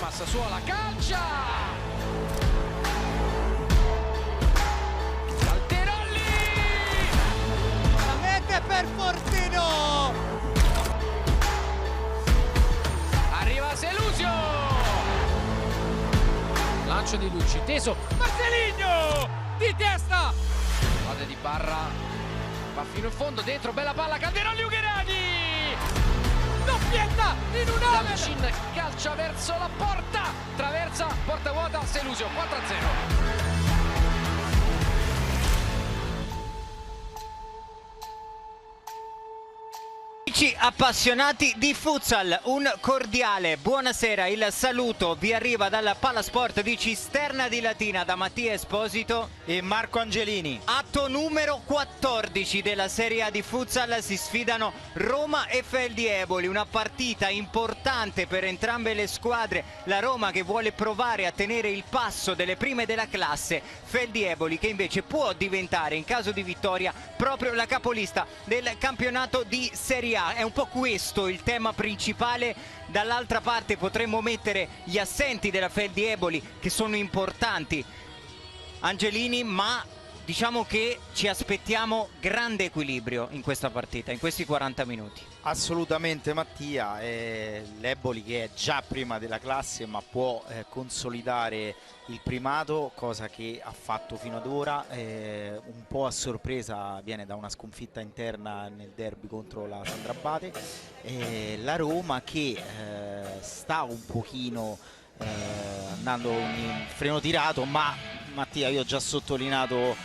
prima, Sassuolo calcia! Calderolli! La mette per Fortino! Arriva Selusio! Lancio di Lucci, teso, Marcelinho! Di testa! Guarda di Barra, va fino in fondo, dentro, bella palla, Calderolli Ugherani! Doppietta in un Dalcin calcia verso la porta, traversa, porta vuota, Selusio, 4-0. Amici appassionati di futsal, un cordiale buonasera, il saluto vi arriva dalla Palasport di Cisterna di Latina da Mattia Esposito e Marco Angelini. Atto numero 14 della Serie A di futsal, si sfidano Roma e Feldi Eboli, una partita importante per entrambe le squadre. La Roma che vuole provare a tenere il passo delle prime della classe, Feldi Eboli che invece può diventare in caso di vittoria proprio la capolista del campionato di Serie A. È un po' questo il tema principale. Dall'altra parte potremmo mettere gli assenti della Feldi Eboli che sono importanti, Angelini, ma diciamo che ci aspettiamo grande equilibrio in questa partita, in questi 40 minuti. Assolutamente Mattia, l'Eboli che è già prima della classe ma può consolidare il primato, cosa che ha fatto fino ad ora, un po' a sorpresa viene da una sconfitta interna nel derby contro la Sandrabate, la Roma che sta un pochino andando in freno tirato, ma Mattia io ho già sottolineato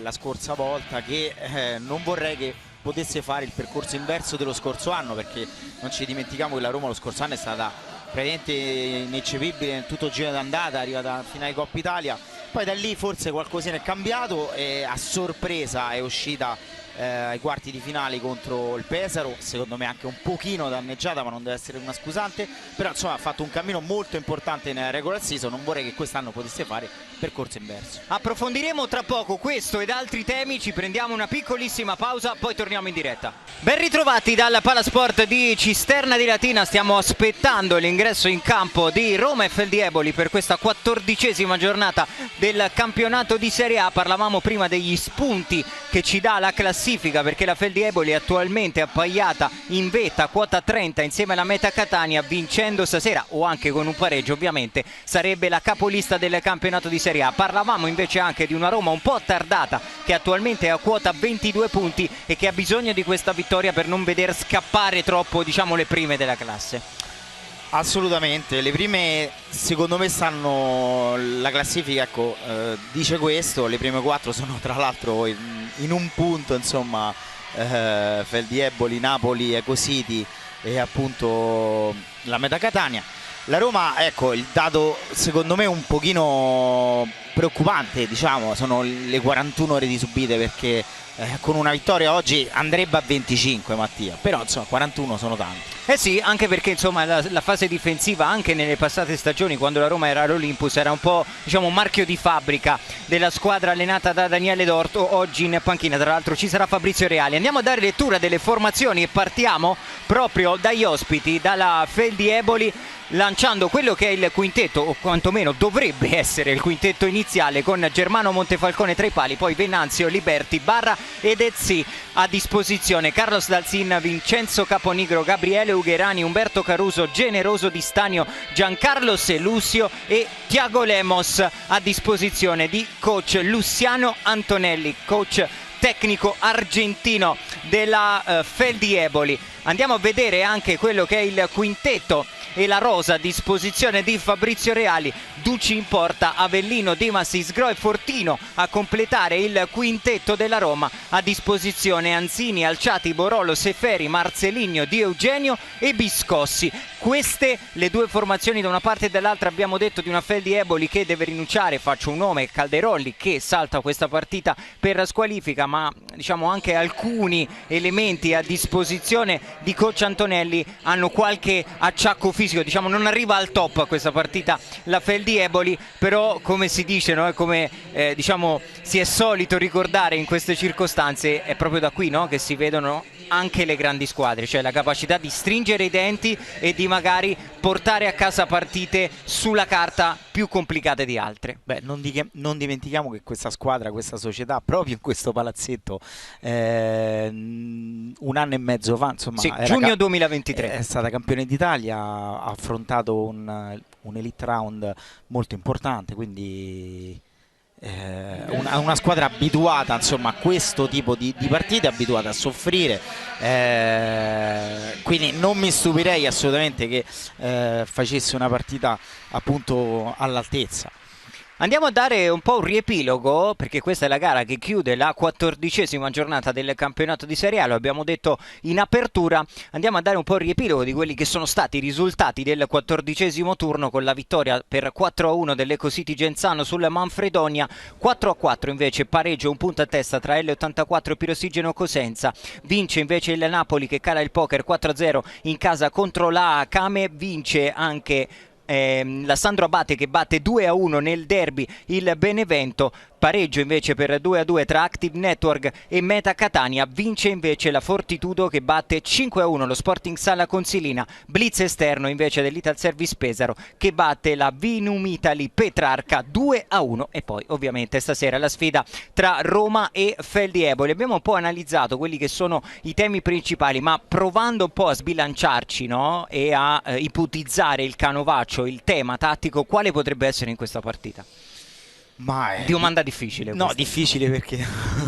la scorsa volta che non vorrei che potesse fare il percorso inverso dello scorso anno, perché non ci dimentichiamo che la Roma lo scorso anno è stata praticamente ineccepibile in tutto il giro d'andata, è arrivata alla finale Coppa Italia, poi da lì forse qualcosina è cambiato e a sorpresa è uscita ai quarti di finale contro il Pesaro, secondo me anche un pochino danneggiata ma non deve essere una scusante, però insomma ha fatto un cammino molto importante nella regular season, non vorrei che quest'anno potesse fare percorso inverso. Approfondiremo tra poco questo ed altri temi, ci prendiamo una piccolissima pausa, poi torniamo in diretta. Ben ritrovati dalla Palasport di Cisterna di Latina, stiamo aspettando l'ingresso in campo di Roma e Feldi Eboli per questa 14ª giornata del campionato di Serie A. Parlavamo prima degli spunti che ci dà la classifica, perché la Feldi Eboli è attualmente appaiata in vetta, quota 30 insieme alla Meta Catania, vincendo stasera o anche con un pareggio ovviamente sarebbe la capolista del campionato di Serie A. Parlavamo invece anche di una Roma un po' attardata che attualmente è a quota 22 punti e che ha bisogno di questa vittoria per non veder scappare troppo, diciamo, le prime della classe. Assolutamente, le prime secondo me stanno, la classifica ecco, dice questo, le prime 4 sono tra l'altro in un punto, insomma, Feldi Eboli, Napoli, Eco City e appunto la Meta Catania. La Roma, ecco, il dato secondo me un pochino preoccupante, diciamo, sono le 41 ore di subite, perché con una vittoria oggi andrebbe a 25 Mattia, però insomma 41 sono tanti. Eh sì, anche perché insomma la fase difensiva anche nelle passate stagioni, quando la Roma era all'Olympus, era un po', diciamo, un marchio di fabbrica della squadra allenata da Daniele D'Orto. Oggi in panchina tra l'altro ci sarà Fabrizio Reali. Andiamo a dare lettura delle formazioni e partiamo proprio dagli ospiti, dalla Feldi Eboli, lanciando quello che è il quintetto, o quantomeno dovrebbe essere il quintetto iniziale, con Germano Montefalcone tra i pali, poi Venanzio, Liberti, Barra ed Ezzi a disposizione, Carlos Dalcin, Vincenzo Caponigro, Gabriele Ugherani, Umberto Caruso, Generoso Di Stanio, Giancarlo Selusio e Tiago Lemos a disposizione di coach Luciano Antonelli, coach tecnico argentino della Feldi Eboli. Andiamo a vedere anche quello che è il quintetto e la rosa a disposizione di Fabrizio Reali. Duci in porta, Avellino, Dimas, Isgro e Fortino a completare il quintetto della Roma. A disposizione Anzini, Alciati, Borolo, Seferi, Marceligno, Di Eugenio e Biscossi. Queste le due formazioni da una parte e dall'altra. Abbiamo detto di una Feldi Eboli che deve rinunciare, faccio un nome, Calderolli, che salta questa partita per squalifica, ma diciamo anche alcuni elementi a disposizione di coach Antonelli hanno qualche acciacco fisico, diciamo non arriva al top a questa partita la Feldi Eboli, però come si dice, no? Come diciamo si è solito ricordare in queste circostanze, è proprio da qui, no? Che si vedono anche le grandi squadre, cioè la capacità di stringere i denti e di magari portare a casa partite sulla carta più complicate di altre. Beh, non dimentichiamo che questa squadra, questa società, proprio in questo palazzetto, un anno e mezzo fa, insomma, sì, giugno 2023, è stata campione d'Italia, ha affrontato un elite round molto importante, quindi una squadra abituata, insomma, a questo tipo di partite, abituata a soffrire, quindi non mi stupirei assolutamente che facesse una partita appunto all'altezza. Andiamo a dare un po' un riepilogo, perché questa è la gara che chiude la 14ª giornata del campionato di Serie A, lo abbiamo detto in apertura. Andiamo a dare un po' il riepilogo di quelli che sono stati i risultati del 14° turno, con la vittoria per 4-1 dell'Eco City Genzano sul Manfredonia, 4-4 invece pareggio, un punto a testa tra L84 e Pirossigeno Cosenza. Vince invece il Napoli, che cala il poker 4-0 in casa contro la Came. Vince anche la Sandro Abate, che batte 2-1 nel derby il Benevento. Pareggio invece per 2-2 tra Active Network e Meta Catania. Vince invece la Fortitudo, che batte 5-1 lo Sporting Sala Consilina. Blitz esterno invece dell'Ital Service Pesaro, che batte la Vinum Italy Petrarca 2-1. E poi ovviamente stasera la sfida tra Roma e Feldi Eboli. Abbiamo un po' analizzato quelli che sono i temi principali, ma provando un po' a sbilanciarci, no? E a ipotizzare il canovaccio, il tema tattico, quale potrebbe essere in questa partita? Ma è domanda difficile questa. No, difficile perché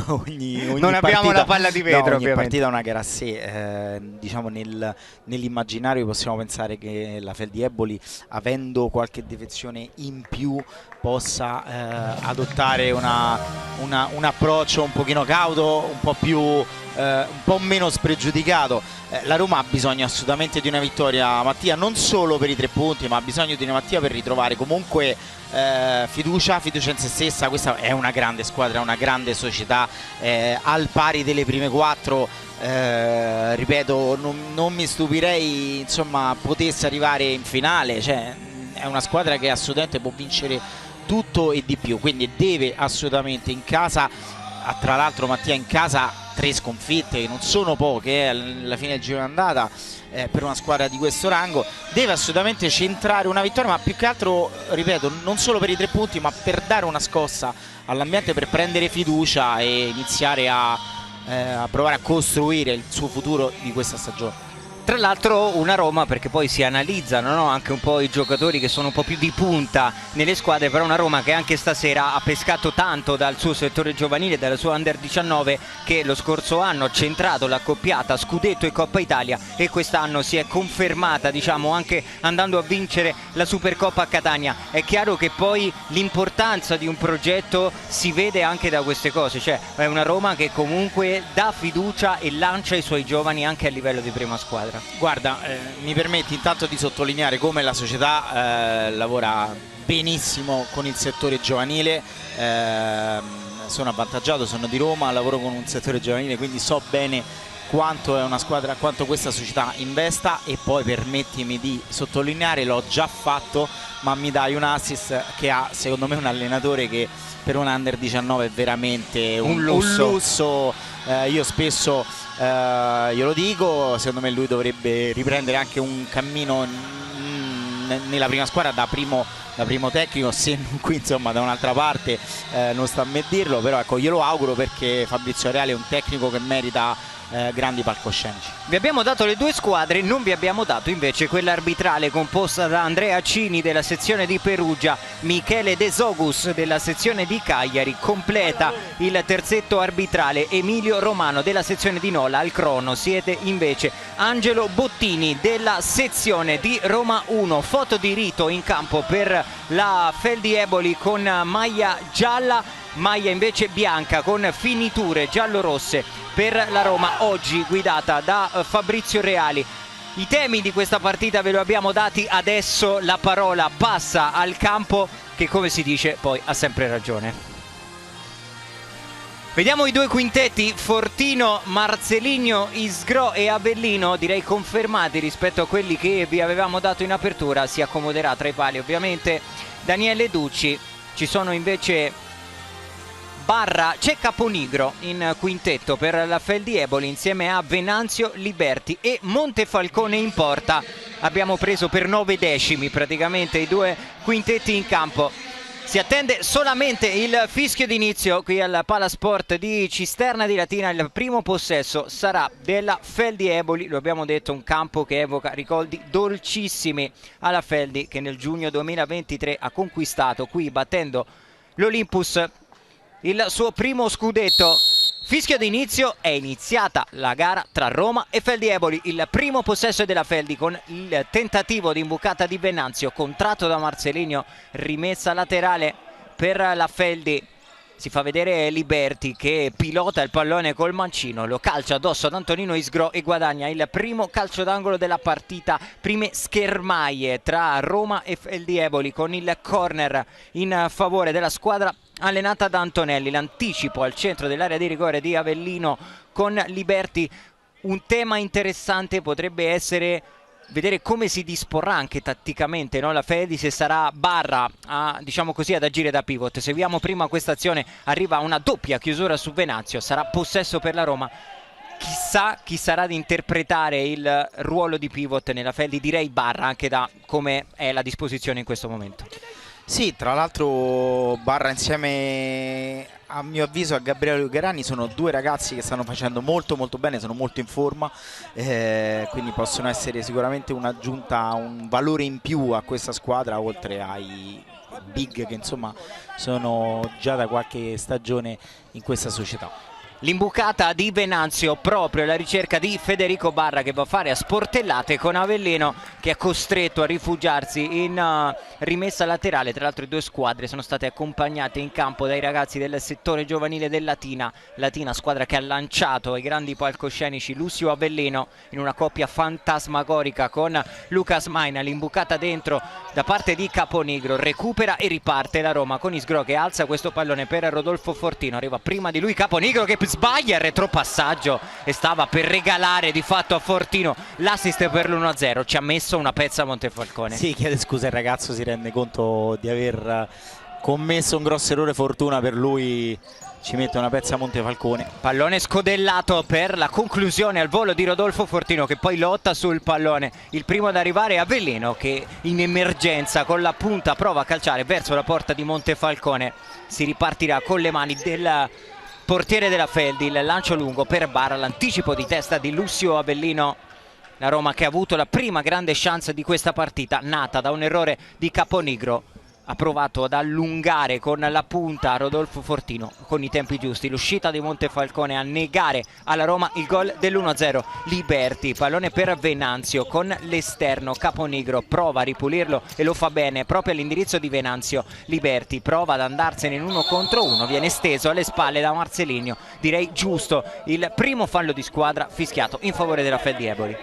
ogni non abbiamo partita, la palla di vetro, ogni ovviamente. partita è una gara a sé, diciamo nell'immaginario possiamo pensare che la Feldi Eboli, avendo qualche defezione in più, possa adottare un approccio un pochino cauto, un po' meno spregiudicato. La Roma ha bisogno assolutamente di una vittoria, Mattia, non solo per i 3 punti, ma ha bisogno di una Mattia per ritrovare comunque fiducia in se stessa. Questa è una grande squadra, una grande società, al pari delle prime 4. Ripeto, non mi stupirei, insomma, potesse arrivare in finale. Cioè, è una squadra che assolutamente può vincere tutto e di più, quindi deve assolutamente in casa, tra l'altro Mattia in casa 3 sconfitte che non sono poche, alla fine del giro d'andata, per una squadra di questo rango, deve assolutamente centrare una vittoria, ma più che altro, ripeto, non solo per i 3 punti, ma per dare una scossa all'ambiente, per prendere fiducia e iniziare a provare a costruire il suo futuro di questa stagione. Tra l'altro una Roma, perché poi si analizzano, no? Anche un po' i giocatori che sono un po' più di punta nelle squadre, però una Roma che anche stasera ha pescato tanto dal suo settore giovanile, dalla sua Under 19, che lo scorso anno ha centrato l'accoppiata Scudetto e Coppa Italia, e quest'anno si è confermata, diciamo, anche andando a vincere la Supercoppa a Catania. È chiaro che poi l'importanza di un progetto si vede anche da queste cose, cioè è una Roma che comunque dà fiducia e lancia i suoi giovani anche a livello di prima squadra. Guarda, mi permetti intanto di sottolineare come la società lavora benissimo con il settore giovanile. Sono avvantaggiato, sono di Roma, lavoro con un settore giovanile, quindi so bene quanto è una squadra, quanto questa società investa. E poi permettimi di sottolineare, l'ho già fatto, ma mi dai un assist, che ha secondo me un allenatore che per un Under 19 è veramente un lusso. Io spesso glielo dico, secondo me lui dovrebbe riprendere anche un cammino nella prima squadra da primo tecnico, se non qui, insomma, da un'altra parte, non sta a me dirlo, però ecco, glielo auguro, perché Fabrizio Reale è un tecnico che merita grandi palcoscenici. Vi abbiamo dato le 2 squadre, non vi abbiamo dato invece quella arbitrale, composta da Andrea Cini della sezione di Perugia, Michele De Sogus della sezione di Cagliari. Completa il terzetto arbitrale Emilio Romano della sezione di Nola. Al crono siete invece Angelo Bottini della sezione di Roma 1. Foto di rito in campo per la Feldi Eboli con maglia gialla, maglia invece bianca con finiture giallo-rosse per la Roma, oggi guidata da Fabrizio Reali. I temi di questa partita ve lo abbiamo dati, adesso la parola passa al campo, che, come si dice, poi ha sempre ragione. Vediamo i 2 quintetti: Fortino, Marcelinho, Isgro e Avellino, direi confermati rispetto a quelli che vi avevamo dato in apertura. Si accomoderà tra i pali ovviamente Daniele Ducci. Ci sono invece Barra, c'è Caponigro in quintetto per la Feldi Eboli insieme a Venanzio, Liberti e Montefalcone in porta. Abbiamo preso per 9 decimi praticamente i due quintetti in campo. Si attende solamente il fischio d'inizio qui al Palasport di Cisterna di Latina. Il primo possesso sarà della Feldi Eboli, lo abbiamo detto, un campo che evoca ricordi dolcissimi alla Feldi, che nel giugno 2023 ha conquistato qui, battendo l'Olympus, il suo primo scudetto. Fischio d'inizio, è iniziata la gara tra Roma e Feldi Eboli. Il primo possesso è della Feldi con il tentativo di imbucata di Venanzio, contratto da Marcelinho, rimessa laterale per la Feldi. Si fa vedere Liberti che pilota il pallone col mancino, lo calcia addosso ad Antonino Isgro e guadagna il primo calcio d'angolo della partita. Prime schermaglie tra Roma e Feldi Eboli con il corner in favore della squadra allenata da Antonelli. L'anticipo al centro dell'area di rigore di Avellino con Liberti. Un tema interessante potrebbe essere vedere come si disporrà anche tatticamente, no? La Feldi, se sarà Barra a, diciamo così, ad agire da pivot. Seguiamo prima questa azione, arriva una doppia chiusura su Venanzio, sarà possesso per la Roma. Chissà chi sarà ad interpretare il ruolo di pivot nella Feldi. Direi Barra, anche da come è la disposizione in questo momento. Sì, tra l'altro Barra insieme a mio avviso a Gabriele Lugerani sono due ragazzi che stanno facendo molto bene, sono molto in forma, quindi possono essere sicuramente un'aggiunta, un valore in più a questa squadra, oltre ai big che insomma sono già da qualche stagione in questa società. L'imbucata di Venanzio proprio alla ricerca di Federico Barra, che va a fare a sportellate con Avellino, che è costretto a rifugiarsi in rimessa laterale. Tra l'altro le due squadre sono state accompagnate in campo dai ragazzi del settore giovanile del Latina, squadra che ha lanciato ai grandi palcoscenici Lucio Avellino in una coppia fantasmagorica con Lucas Maina. L'imbucata dentro da parte di Caponigro, recupera e riparte la Roma con Isgro che alza questo pallone per Rodolfo Fortino. Arriva prima di lui Caponigro che sbaglia il retropassaggio e stava per regalare di fatto a Fortino l'assist per l'1-0. Ci ha messo una pezza Montefalcone. Sì, chiede scusa, il ragazzo si rende conto di aver commesso un grosso errore. Fortuna per lui, ci mette una pezza Montefalcone. Pallone scodellato per la conclusione al volo di Rodolfo Fortino, che poi lotta sul pallone. Il primo ad arrivare è Avellino, che in emergenza con la punta prova a calciare verso la porta di Montefalcone. Si ripartirà con le mani del portiere della Feldi, il lancio lungo per Barra, l'anticipo di testa di Lucio Avellino. La Roma che ha avuto la prima grande chance di questa partita, nata da un errore di Caponigro. Ha provato ad allungare con la punta Rodolfo Fortino con i tempi giusti. L'uscita di Montefalcone a negare alla Roma il gol dell'1-0. Liberti, pallone per Venanzio con l'esterno. Caponigro prova a ripulirlo e lo fa bene proprio all'indirizzo di Venanzio. Liberti prova ad andarsene in 1 contro 1, viene steso alle spalle da Marcelinho. Direi giusto il primo fallo di squadra fischiato in favore della Feldi Eboli.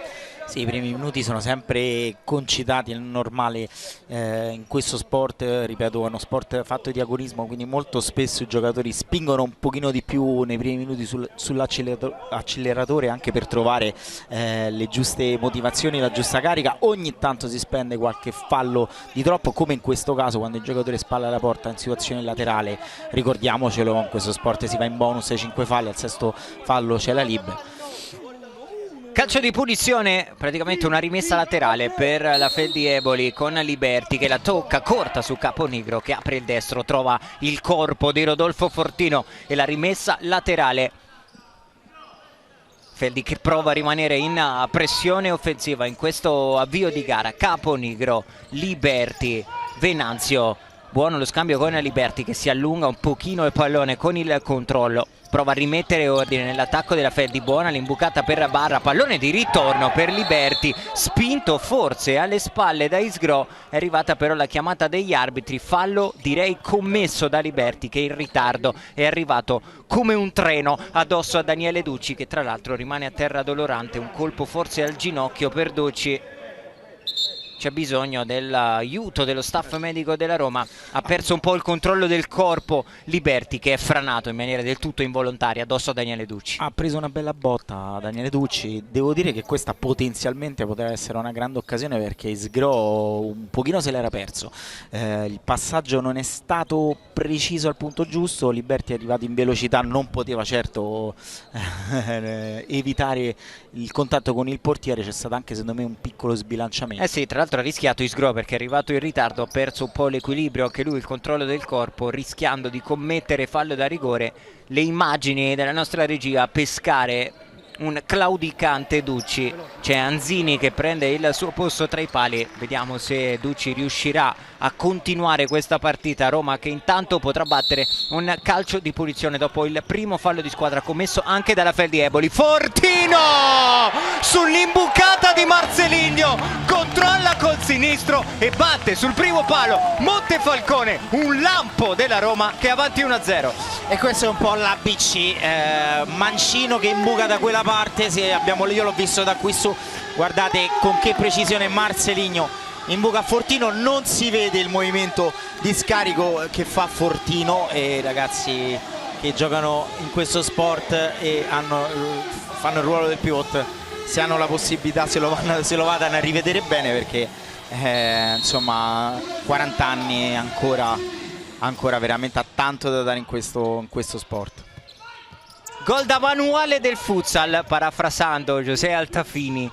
Sì, i primi minuti sono sempre concitati, è normale in questo sport, ripeto, è uno sport fatto di agonismo, quindi molto spesso i giocatori spingono un pochino di più nei primi minuti sull'acceleratore, anche per trovare le giuste motivazioni, la giusta carica. Ogni tanto si spende qualche fallo di troppo, come in questo caso quando il giocatore spalla alla porta in situazione laterale. Ricordiamocelo, in questo sport si va in bonus ai 5 falli, al sesto fallo c'è la libera. Calcio di punizione, praticamente una rimessa laterale per la Feldi Eboli con Liberti che la tocca corta su Caponigro, che apre il destro, trova il corpo di Rodolfo Fortino e la rimessa laterale. Feldi che prova a rimanere in pressione offensiva in questo avvio di gara. Caponigro, Liberti, Venanzio. Buono lo scambio con Liberti che si allunga un pochino il pallone con il controllo. Prova a rimettere ordine nell'attacco della Feldi. Buona l'imbucata per Barra, pallone di ritorno per Liberti, spinto forse alle spalle da Isgro. È arrivata però la chiamata degli arbitri, fallo direi commesso da Liberti, che in ritardo è arrivato come un treno addosso a Daniele Ducci, che tra l'altro rimane a terra dolorante. Un colpo forse al ginocchio per Ducci. c'è bisogno dell'aiuto dello staff medico della Roma. Ha perso un po' il controllo del corpo Liberti, che è franato in maniera del tutto involontaria addosso a Daniele Ducci. Ha preso una bella botta Daniele Ducci. Devo dire che questa potenzialmente poteva essere una grande occasione, perché Isgro un pochino se l'era perso. Il passaggio non è stato preciso al punto giusto, Liberti è arrivato in velocità, non poteva certo evitare il contatto con il portiere, c'è stato anche secondo me un piccolo sbilanciamento. Sì, tra l'altro ha rischiato Isgro, perché è arrivato in ritardo, ha perso un po' l'equilibrio, anche lui il controllo del corpo, rischiando di commettere fallo da rigore. Le immagini della nostra regia pescare un claudicante Ducci, c'è Anzini che prende il suo posto tra i pali, vediamo se Ducci riuscirà a continuare questa partita. Roma che intanto potrà battere un calcio di punizione dopo il primo fallo di squadra commesso anche dalla Feldi Eboli. Fortino sull'imbucata di Marcelinho, controlla col sinistro e batte sul primo palo Montefalcone, un lampo della Roma che è avanti 1-0. E questo è un po' l'ABC, Mancino che imbuca da quella parte, io l'ho visto da qui su, guardate con che precisione Marcelinho imbuca Fortino, non si vede il movimento di scarico che fa Fortino, e ragazzi che giocano in questo sport e fanno il ruolo del pivot, se hanno la possibilità se lo vadano a rivedere bene, perché insomma 40 anni ancora veramente ha tanto da dare in questo sport. Gol da manuale del futsal, parafrasando José Altafini.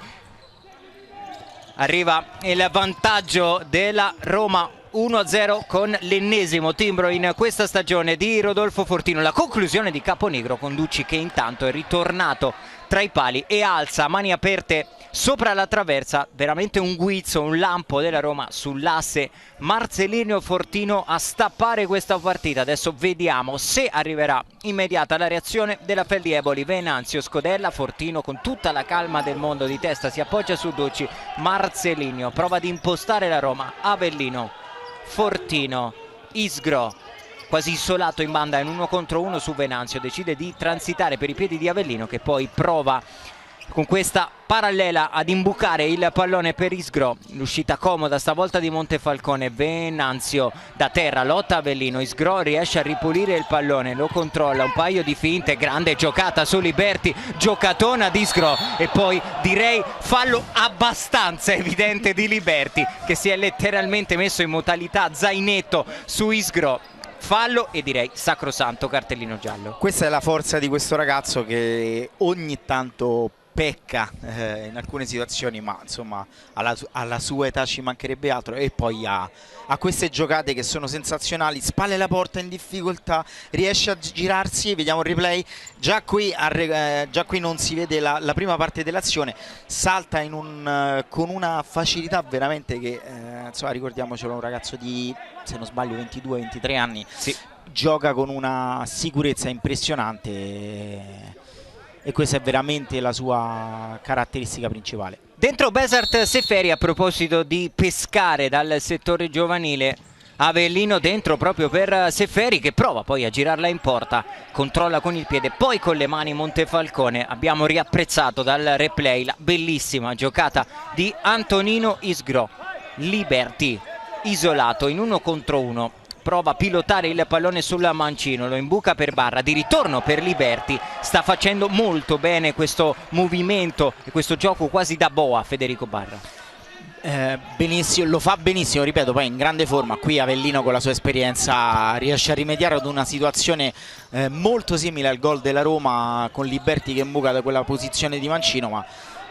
Arriva il vantaggio della Roma 1-0 con l'ennesimo timbro in questa stagione di Rodolfo Fortino. La conclusione di Caponigro con Ducci che intanto è ritornato tra i pali e alza a mani aperte sopra la traversa, veramente un guizzo, un lampo della Roma sull'asse Marcelinho Fortino a stappare questa partita. Adesso vediamo se arriverà immediata la reazione della Feldi Eboli. Venanzio scodella, Fortino con tutta la calma del mondo di testa si appoggia su Ducci, Marcelinho prova ad impostare la Roma, Avellino, Fortino, Isgro quasi isolato in banda in 1 contro 1 su Venanzio, decide di transitare per i piedi di Avellino che poi prova con questa parallela ad imbucare il pallone per Isgro. L'uscita comoda stavolta di Montefalcone, Venanzio da terra, lotta Avellino, Isgro riesce a ripulire il pallone, lo controlla, un paio di finte, grande giocata su Liberti, giocatona di Isgro e poi direi fallo abbastanza evidente di Liberti che si è letteralmente messo in modalità zainetto su Isgro. Fallo e direi sacrosanto cartellino giallo. Questa è la forza di questo ragazzo che ogni tanto pecca in alcune situazioni, ma insomma alla sua età ci mancherebbe altro, e poi ha queste giocate che sono sensazionali, spalle la porta in difficoltà, riesce a girarsi, vediamo il replay, già qui non si vede la prima parte dell'azione, salta con una facilità veramente che insomma ricordiamocelo, un ragazzo di, se non sbaglio, 22-23 anni, sì. Gioca con una sicurezza impressionante e questa è veramente la sua caratteristica principale. Dentro Besart Seferi, a proposito di pescare dal settore giovanile, Avellino dentro proprio per Seferi che prova poi a girarla in porta, controlla con il piede, poi con le mani Montefalcone. Abbiamo riapprezzato dal replay la bellissima giocata di Antonino Isgro. Liberti isolato in 1 contro 1, prova a pilotare il pallone sul mancino, lo imbuca per Barra, di ritorno per Liberti, sta facendo molto bene questo movimento e questo gioco quasi da boa Federico Barra. Benissimo, lo fa benissimo, ripeto, poi in grande forma. Qui Avellino con la sua esperienza riesce a rimediare ad una situazione molto simile al gol della Roma, con Liberti che imbuca da quella posizione di mancino, ma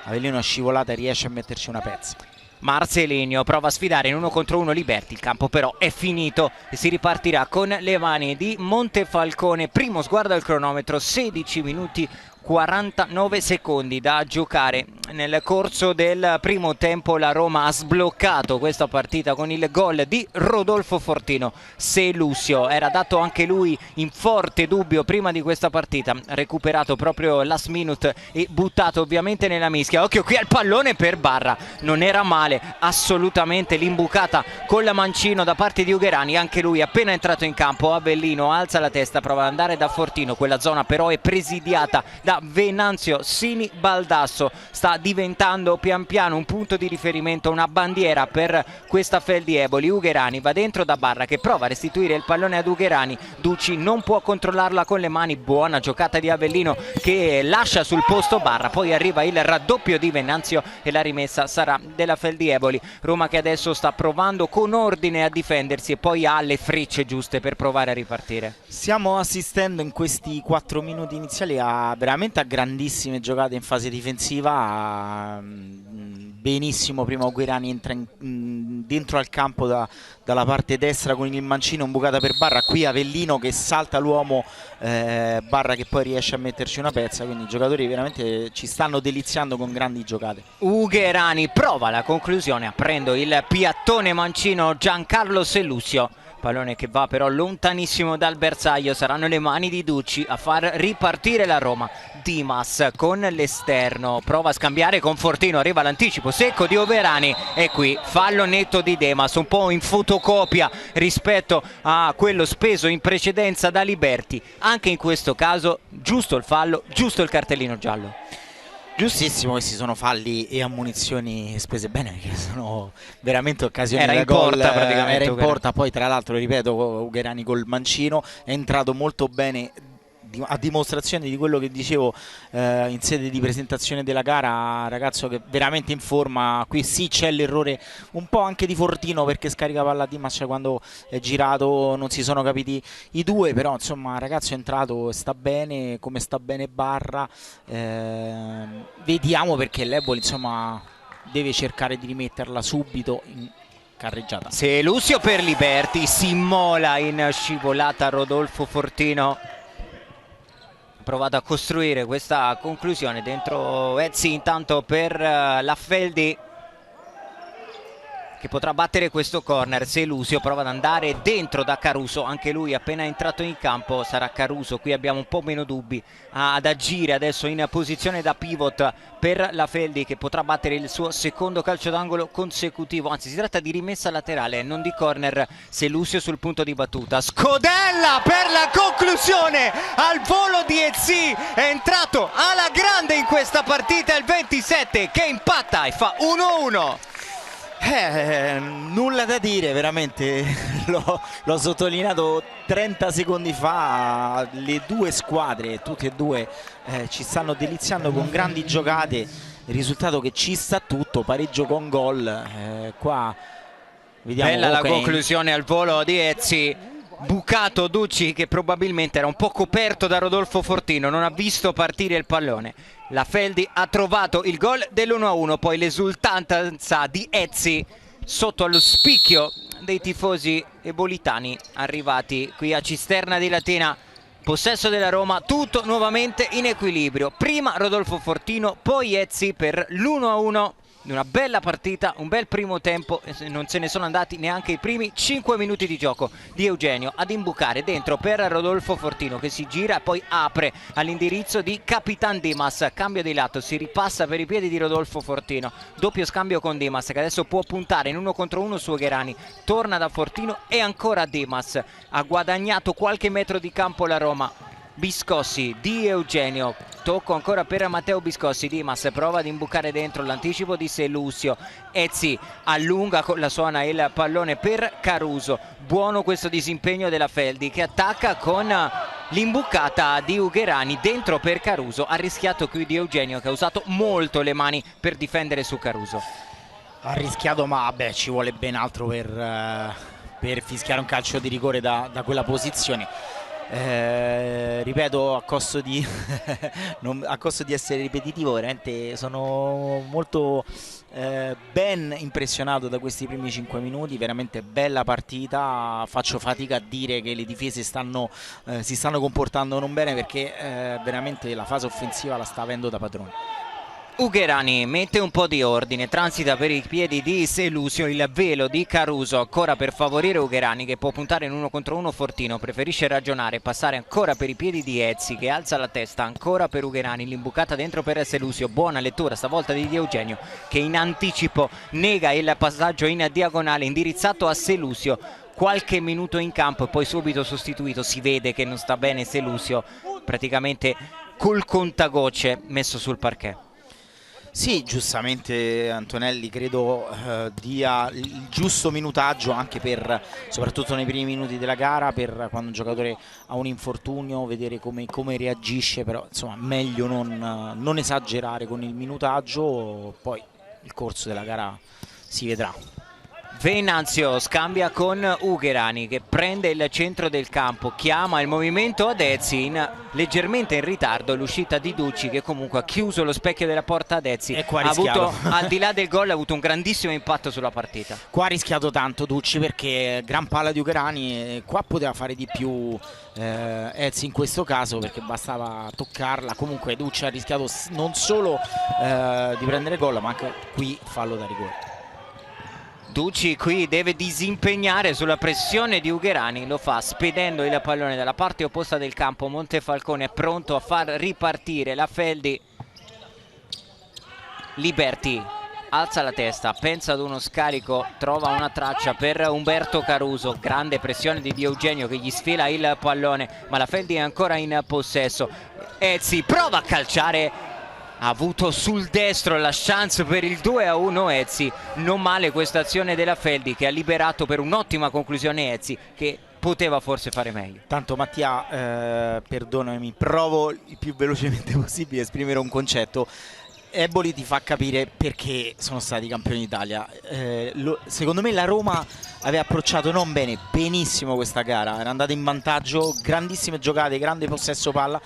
Avellino è scivolata e riesce a metterci una pezza. Marcelinho prova a sfidare in 1 contro 1 Liberti, il campo però è finito e si ripartirà con le mani di Montefalcone. Primo sguardo al cronometro, 16 minuti 49 secondi da giocare. Nel corso del primo tempo la Roma ha sbloccato questa partita con il gol di Rodolfo Fortino. Se Lucio era dato anche lui in forte dubbio prima di questa partita, recuperato proprio last minute e buttato ovviamente nella mischia. Occhio qui al pallone per Barra, non era male assolutamente l'imbucata con la mancino da parte di Ugherani, anche lui appena entrato in campo. Avellino alza la testa, prova ad andare da Fortino, quella zona però è presidiata da Venanzio Sini Baldasso sta diventando pian piano un punto di riferimento, una bandiera per questa Feldi Eboli. Ugherani va dentro da Barra che prova a restituire il pallone ad Ugherani, Ducci non può controllarla con le mani, buona giocata di Avellino che lascia sul posto Barra, poi arriva il raddoppio di Venanzio e la rimessa sarà della Feldi Eboli. Roma che adesso sta provando con ordine a difendersi e poi ha le frecce giuste per provare a ripartire. Stiamo assistendo in questi 4 minuti iniziali veramente a grandissime giocate in fase difensiva. Benissimo prima Ugherani entra dentro al campo dalla parte destra con il mancino, imbucata per Barra, qui Avellino che salta l'uomo, Barra che poi riesce a metterci una pezza, quindi i giocatori veramente ci stanno deliziando con grandi giocate. Ugherani prova la conclusione aprendo il piattone mancino Giancarlo Selusio. Pallone che va però lontanissimo dal bersaglio, saranno le mani di Ducci a far ripartire la Roma. Dimas con l'esterno, prova a scambiare con Fortino, arriva l'anticipo secco di Ugherani e qui fallo netto di Dimas, un po' in fotocopia rispetto a quello speso in precedenza da Liberti. Anche in questo caso giusto il fallo, giusto il cartellino giallo. Giustissimo, questi sono falli e ammonizioni spese bene perché sono veramente occasioni era da in gol, porta praticamente, era in Ugherani. porta, poi tra l'altro ripeto Ugherani col mancino è entrato molto bene, a dimostrazione di quello che dicevo in sede di presentazione della gara, ragazzo che veramente in forma. Qui sì c'è l'errore un po' anche di Fortino perché scarica palla a Dimas quando è girato, non si sono capiti i due, però insomma ragazzo è entrato e sta bene, come sta bene Barra. Vediamo perché l'Eboli insomma deve cercare di rimetterla subito in carreggiata. Selusio per Liberti, si immola in scivolata Rodolfo Fortino. Provato a costruire questa conclusione dentro Ezzi, intanto per la Feldi che potrà battere questo corner. Selusio prova ad andare dentro da Caruso, anche lui appena entrato in campo sarà Caruso, qui abbiamo un po' meno dubbi ad agire adesso in posizione da pivot per la Feldi che potrà battere il suo secondo calcio d'angolo consecutivo, anzi si tratta di rimessa laterale, non di corner. Selusio sul punto di battuta, Scodella per la conclusione al volo di Ezzi, è entrato alla grande in questa partita il 27 che impatta e fa 1-1. Nulla da dire, veramente l'ho sottolineato 30 secondi fa, le due squadre, tutte e due ci stanno deliziando con grandi giocate, il risultato che ci sta tutto, pareggio con gol, qua vediamo. Bella la conclusione al volo di Ezzi, bucato Ducci che probabilmente era un po' coperto da Rodolfo Fortino, non ha visto partire il pallone. La Feldi ha trovato il gol dell'1-1, poi l'esultanza di Ezzi sotto allo spicchio dei tifosi ebolitani arrivati qui a Cisterna di Latina. Possesso della Roma, tutto nuovamente in equilibrio. Prima Rodolfo Fortino, poi Ezzi per l'1-1. Una bella partita, un bel primo tempo, non se ne sono andati neanche i primi 5 minuti di gioco di Eugenio ad imbucare dentro per Rodolfo Fortino che si gira e poi apre all'indirizzo di Capitan Dimas, cambio di lato, si ripassa per i piedi di Rodolfo Fortino, doppio scambio con Dimas che adesso può puntare in 1 contro 1 su Ugherani, torna da Fortino e ancora Dimas, ha guadagnato qualche metro di campo la Roma. Biscossi di Eugenio, tocco ancora per Matteo Biscossi, Dimas prova ad imbucare dentro l'anticipo di Selusio, Ezzi allunga con la suona il pallone per Caruso, buono questo disimpegno della Feldi che attacca con l'imbucata di Ugherani dentro per Caruso, ha rischiato qui di Eugenio che ha usato molto le mani per difendere su Caruso. Ha rischiato ma vabbè ci vuole ben altro per fischiare un calcio di rigore da quella posizione. Ripeto a costo di a costo di essere ripetitivo, veramente sono molto ben impressionato da questi primi 5 minuti, veramente bella partita. Faccio fatica a dire che le difese si stanno comportando non bene perché veramente la fase offensiva la sta avendo da padrone. Ugherani mette un po' di ordine, transita per i piedi di Selusio, il velo di Caruso ancora per favorire Ugherani che può puntare in 1 contro 1. Fortino preferisce ragionare, passare ancora per i piedi di Ezzi che alza la testa ancora per Ugherani, l'imbucata dentro per Selusio, buona lettura stavolta di Eugenio che in anticipo nega il passaggio in diagonale indirizzato a Selusio. Qualche minuto in campo e poi subito sostituito, si vede che non sta bene Selusio, praticamente col contagocce messo sul parquet. Sì, giustamente Antonelli credo dia il giusto minutaggio anche per, soprattutto nei primi minuti della gara, per quando un giocatore ha un infortunio, vedere come reagisce, però insomma meglio non esagerare con il minutaggio, poi il corso della gara si vedrà. Venanzio scambia con Ugherani che prende il centro del campo, chiama il movimento ad Ezzi, leggermente in ritardo l'uscita di Ducci che comunque ha chiuso lo specchio della porta ad Ezzi. Ha avuto, al di là del gol, ha avuto un grandissimo impatto sulla partita. Qua ha rischiato tanto Ducci perché gran palla di Ugherani, qua poteva fare di più Ezzi in questo caso perché bastava toccarla. Comunque Ducci ha rischiato non solo di prendere gol ma anche qui fallo da rigore. Ducci qui deve disimpegnare sulla pressione di Ugherani, lo fa spedendo il pallone dalla parte opposta del campo. Montefalcone è pronto a far ripartire la Feldi. Liberti alza la testa, pensa ad uno scarico, trova una traccia per Umberto Caruso, grande pressione di Di Eugenio che gli sfila il pallone, ma la Feldi è ancora in possesso. Ezzi prova a calciare, ha avuto sul destro la chance per il 2-1 Ezzi. Non male questa azione della Feldi che ha liberato per un'ottima conclusione Ezzi che poteva forse fare meglio. Tanto Mattia, perdonami, provo il più velocemente possibile a esprimere un concetto. Eboli ti fa capire perché sono stati campioni d'Italia. Secondo me la Roma aveva approcciato non bene, benissimo questa gara, era andata in vantaggio, grandissime giocate, grande possesso palla.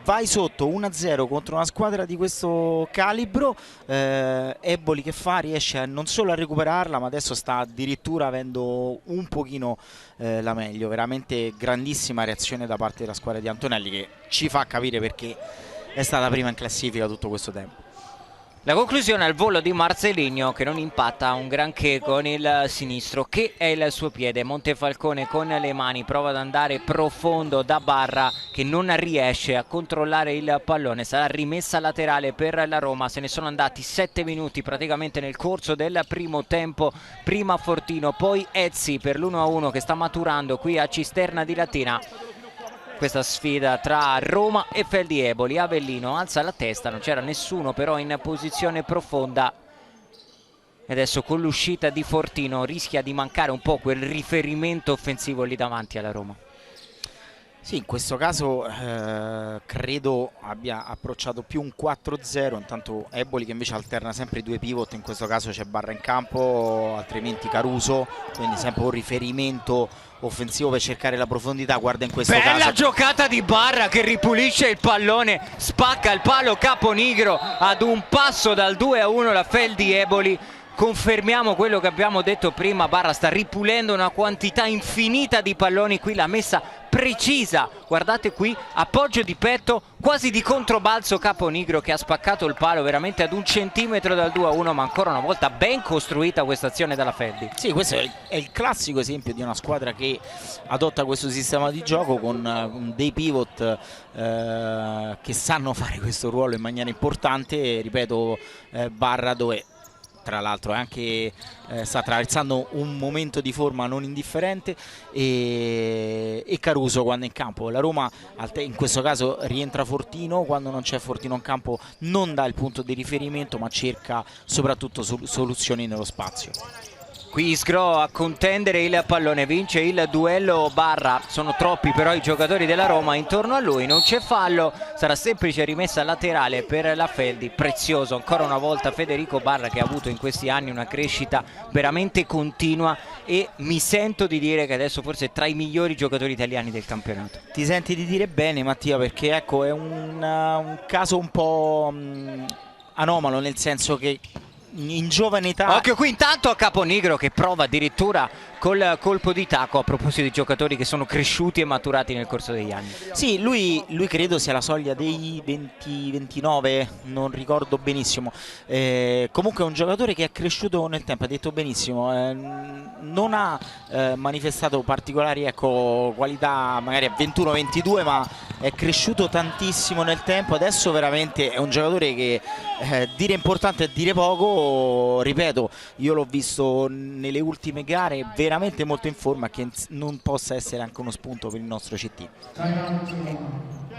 Vai sotto 1-0 contro una squadra di questo calibro, Eboli che fa? Riesce non solo a recuperarla ma adesso sta addirittura avendo un pochino la meglio. Veramente grandissima reazione da parte della squadra di Antonelli che ci fa capire perché è stata prima in classifica tutto questo tempo. La conclusione al volo di Marcelinho che non impatta un granché con il sinistro che è il suo piede. Montefalcone con le mani prova ad andare profondo da Barra che non riesce a controllare il pallone. Sarà rimessa laterale per la Roma. Se ne sono andati 7 minuti praticamente nel corso del primo tempo. Prima Fortino, poi Ezzi per l'1-1 che sta maturando qui a Cisterna di Latina. Questa sfida tra Roma e Feldi Eboli. Avellino alza la testa, non c'era nessuno però in posizione profonda e adesso con l'uscita di Fortino rischia di mancare un po' quel riferimento offensivo lì davanti alla Roma. Sì, in questo caso credo abbia approcciato più un 4-0, intanto Eboli che invece alterna sempre i due pivot, in questo caso c'è Barra in campo, altrimenti Caruso, quindi sempre un riferimento offensivo per cercare la profondità. Guarda in questo caso bella giocata di Barra che ripulisce il pallone, spacca il palo Caponigro ad un passo dal 2-1 la Feldi Eboli. Confermiamo quello che abbiamo detto prima, Barra sta ripulendo una quantità infinita di palloni, qui l'ha messa precisa, guardate qui, appoggio di petto, quasi di controbalzo Caponigro che ha spaccato il palo veramente ad un centimetro dal 2-1, ma ancora una volta ben costruita questa azione dalla Feldi. Sì, questo è il classico esempio di una squadra che adotta questo sistema di gioco con dei pivot che sanno fare questo ruolo in maniera importante, ripeto, Barra dove tra l'altro sta attraversando un momento di forma non indifferente e Caruso quando è in campo. La Roma in questo caso rientra Fortino, quando non c'è Fortino in campo non dà il punto di riferimento ma cerca soprattutto soluzioni nello spazio. Qui Sgro a contendere il pallone, vince il duello Barra, sono troppi però i giocatori della Roma intorno a lui, non c'è fallo, sarà semplice rimessa laterale per la Feldi. Prezioso ancora una volta Federico Barra che ha avuto in questi anni una crescita veramente continua e mi sento di dire che adesso forse è tra i migliori giocatori italiani del campionato. Ti senti di dire bene Mattia, perché ecco è un caso un po' anomalo, nel senso che in giovane età... Occhio qui intanto a Caponigro che prova addirittura col colpo di tacco, a proposito di giocatori che sono cresciuti e maturati nel corso degli anni. Sì, lui credo sia la soglia dei 20-29, non ricordo benissimo. Comunque è un giocatore che è cresciuto nel tempo, ha detto benissimo, non ha manifestato particolari qualità magari a 21-22, ma è cresciuto tantissimo nel tempo. Adesso veramente è un giocatore che dire importante è dire poco, ripeto, io l'ho visto nelle ultime gare veramente molto in forma, che non possa essere anche uno spunto per il nostro CT.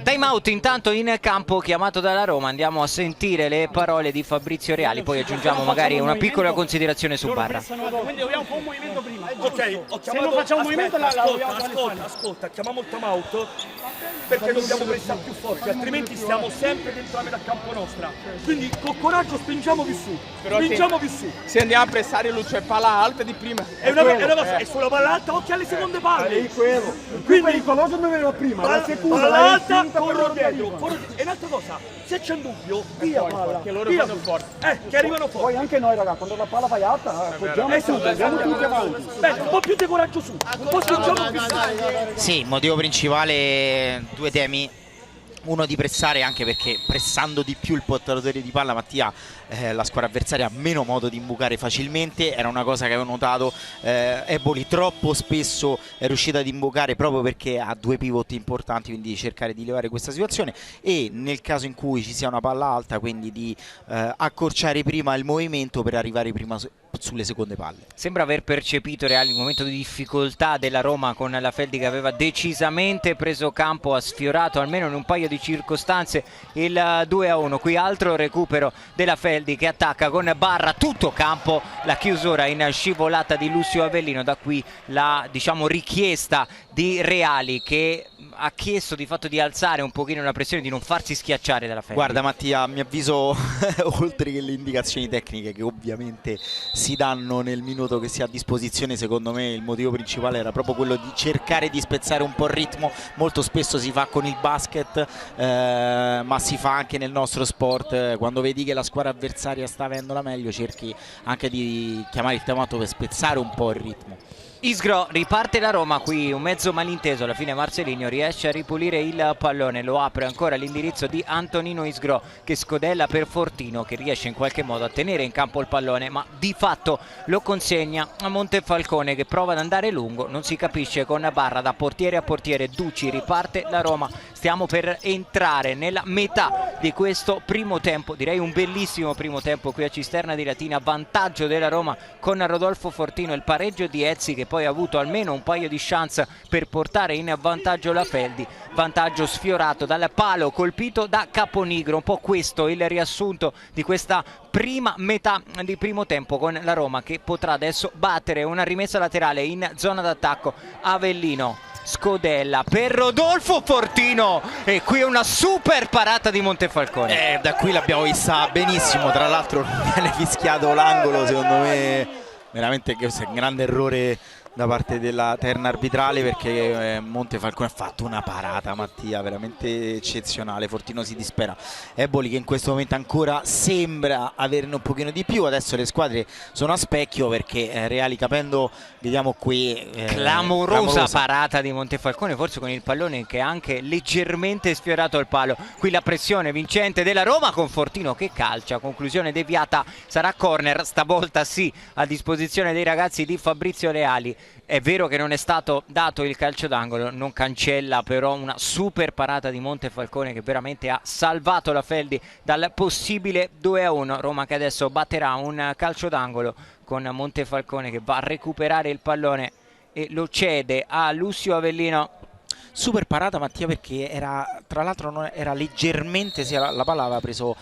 Time out intanto in campo chiamato dalla Roma, andiamo a sentire le parole di Fabrizio Reali, poi aggiungiamo magari una piccola considerazione su Barra. Quindi dobbiamo fare un movimento prima. Ok, se non facciamo un movimento ascolta, chiamiamo il time out perché dobbiamo prestare più forte, altrimenti stiamo sempre dentro la metà campo nostra. Quindi con coraggio spingiamo più su, spingiamo più su. Se andiamo a pressare Lucio è palla alta di prima. È sulla palla alta, occhio alle seconde palle. Quindi pericoloso dove era prima, la seconda palla alta, corro dietro. E un'altra cosa, se c'è un dubbio, via palla. Che loro vanno forte. Che arrivano forti. Poi anche noi ragazzi, quando la palla fai alta, appoggiamo tutto, andiamo tutti avanti. Beh, un po' più di coraggio su, un po' spingiamo più su. Sì, il motivo principale, due temi. Uno di pressare, anche perché pressando di più il portatore di palla Mattia, la squadra avversaria ha meno modo di imbucare facilmente. Era una cosa che avevo notato, Eboli troppo spesso è riuscita ad imbucare proprio perché ha due pivot importanti, quindi cercare di levare questa situazione, e nel caso in cui ci sia una palla alta, quindi di accorciare prima il movimento per arrivare prima sulle seconde palle. Sembra aver percepito Reali il momento di difficoltà della Roma con la Feldi che aveva decisamente preso campo, ha sfiorato almeno in un paio di circostanze il 2-1. Qui altro recupero della Feldi che attacca con Barra, tutto campo, la chiusura in scivolata di Lucio Avellino. Da qui la, diciamo, richiesta di Reali che ha chiesto di fatto di alzare un pochino la pressione, di non farsi schiacciare dalla Feldi. Guarda Mattia, a mio avviso oltre che le indicazioni tecniche che ovviamente si danno nel minuto che si ha a disposizione, secondo me il motivo principale era proprio quello di cercare di spezzare un po' il ritmo. Molto spesso si fa con il basket, ma si fa anche nel nostro sport. Quando vedi che la squadra avversaria sta avendo la meglio, cerchi anche di chiamare il temato per spezzare un po' il ritmo. Isgro, riparte la Roma, qui un mezzo malinteso, alla fine Marcelinho riesce a ripulire il pallone, lo apre ancora all'indirizzo di Antonino Isgro che scodella per Fortino, che riesce in qualche modo a tenere in campo il pallone, ma di fatto lo consegna a Montefalcone che prova ad andare lungo, non si capisce con Barra da portiere a portiere. Duci, riparte la Roma, stiamo per entrare nella metà di questo primo tempo, direi un bellissimo primo tempo qui a Cisterna di Latina, vantaggio della Roma con Rodolfo Fortino, il pareggio di Ezzi che poi ha avuto almeno un paio di chance per portare in vantaggio la Feldi, vantaggio sfiorato dal palo colpito da Caponigro. Un po' questo il riassunto di questa prima metà di primo tempo, con la Roma che potrà adesso battere una rimessa laterale in zona d'attacco. Avellino, scodella per Rodolfo Fortino e qui una super parata di Montefalcone. Da qui l'abbiamo vista benissimo, tra l'altro viene fischiato l'angolo, secondo me veramente questo è un grande errore da parte della terna arbitrale, perché Montefalcone ha fatto una parata, Mattia, veramente eccezionale. Fortino si dispera, Eboli che in questo momento ancora sembra averne un pochino di più. Adesso le squadre sono a specchio perché Reali capendo, vediamo qui clamorosa parata di Montefalcone, forse con il pallone che ha anche leggermente sfiorato il palo. Qui la pressione vincente della Roma con Fortino che calcia, conclusione deviata, sarà corner stavolta sì a disposizione dei ragazzi di Fabrizio Reali. È vero che non è stato dato il calcio d'angolo, non cancella però una super parata di Montefalcone che veramente ha salvato la Feldi dal possibile 2-1. Roma che adesso batterà un calcio d'angolo con Montefalcone che va a recuperare il pallone e lo cede a Lucio Avellino. Super parata Mattia, perché era, tra l'altro era leggermente, la palla aveva preso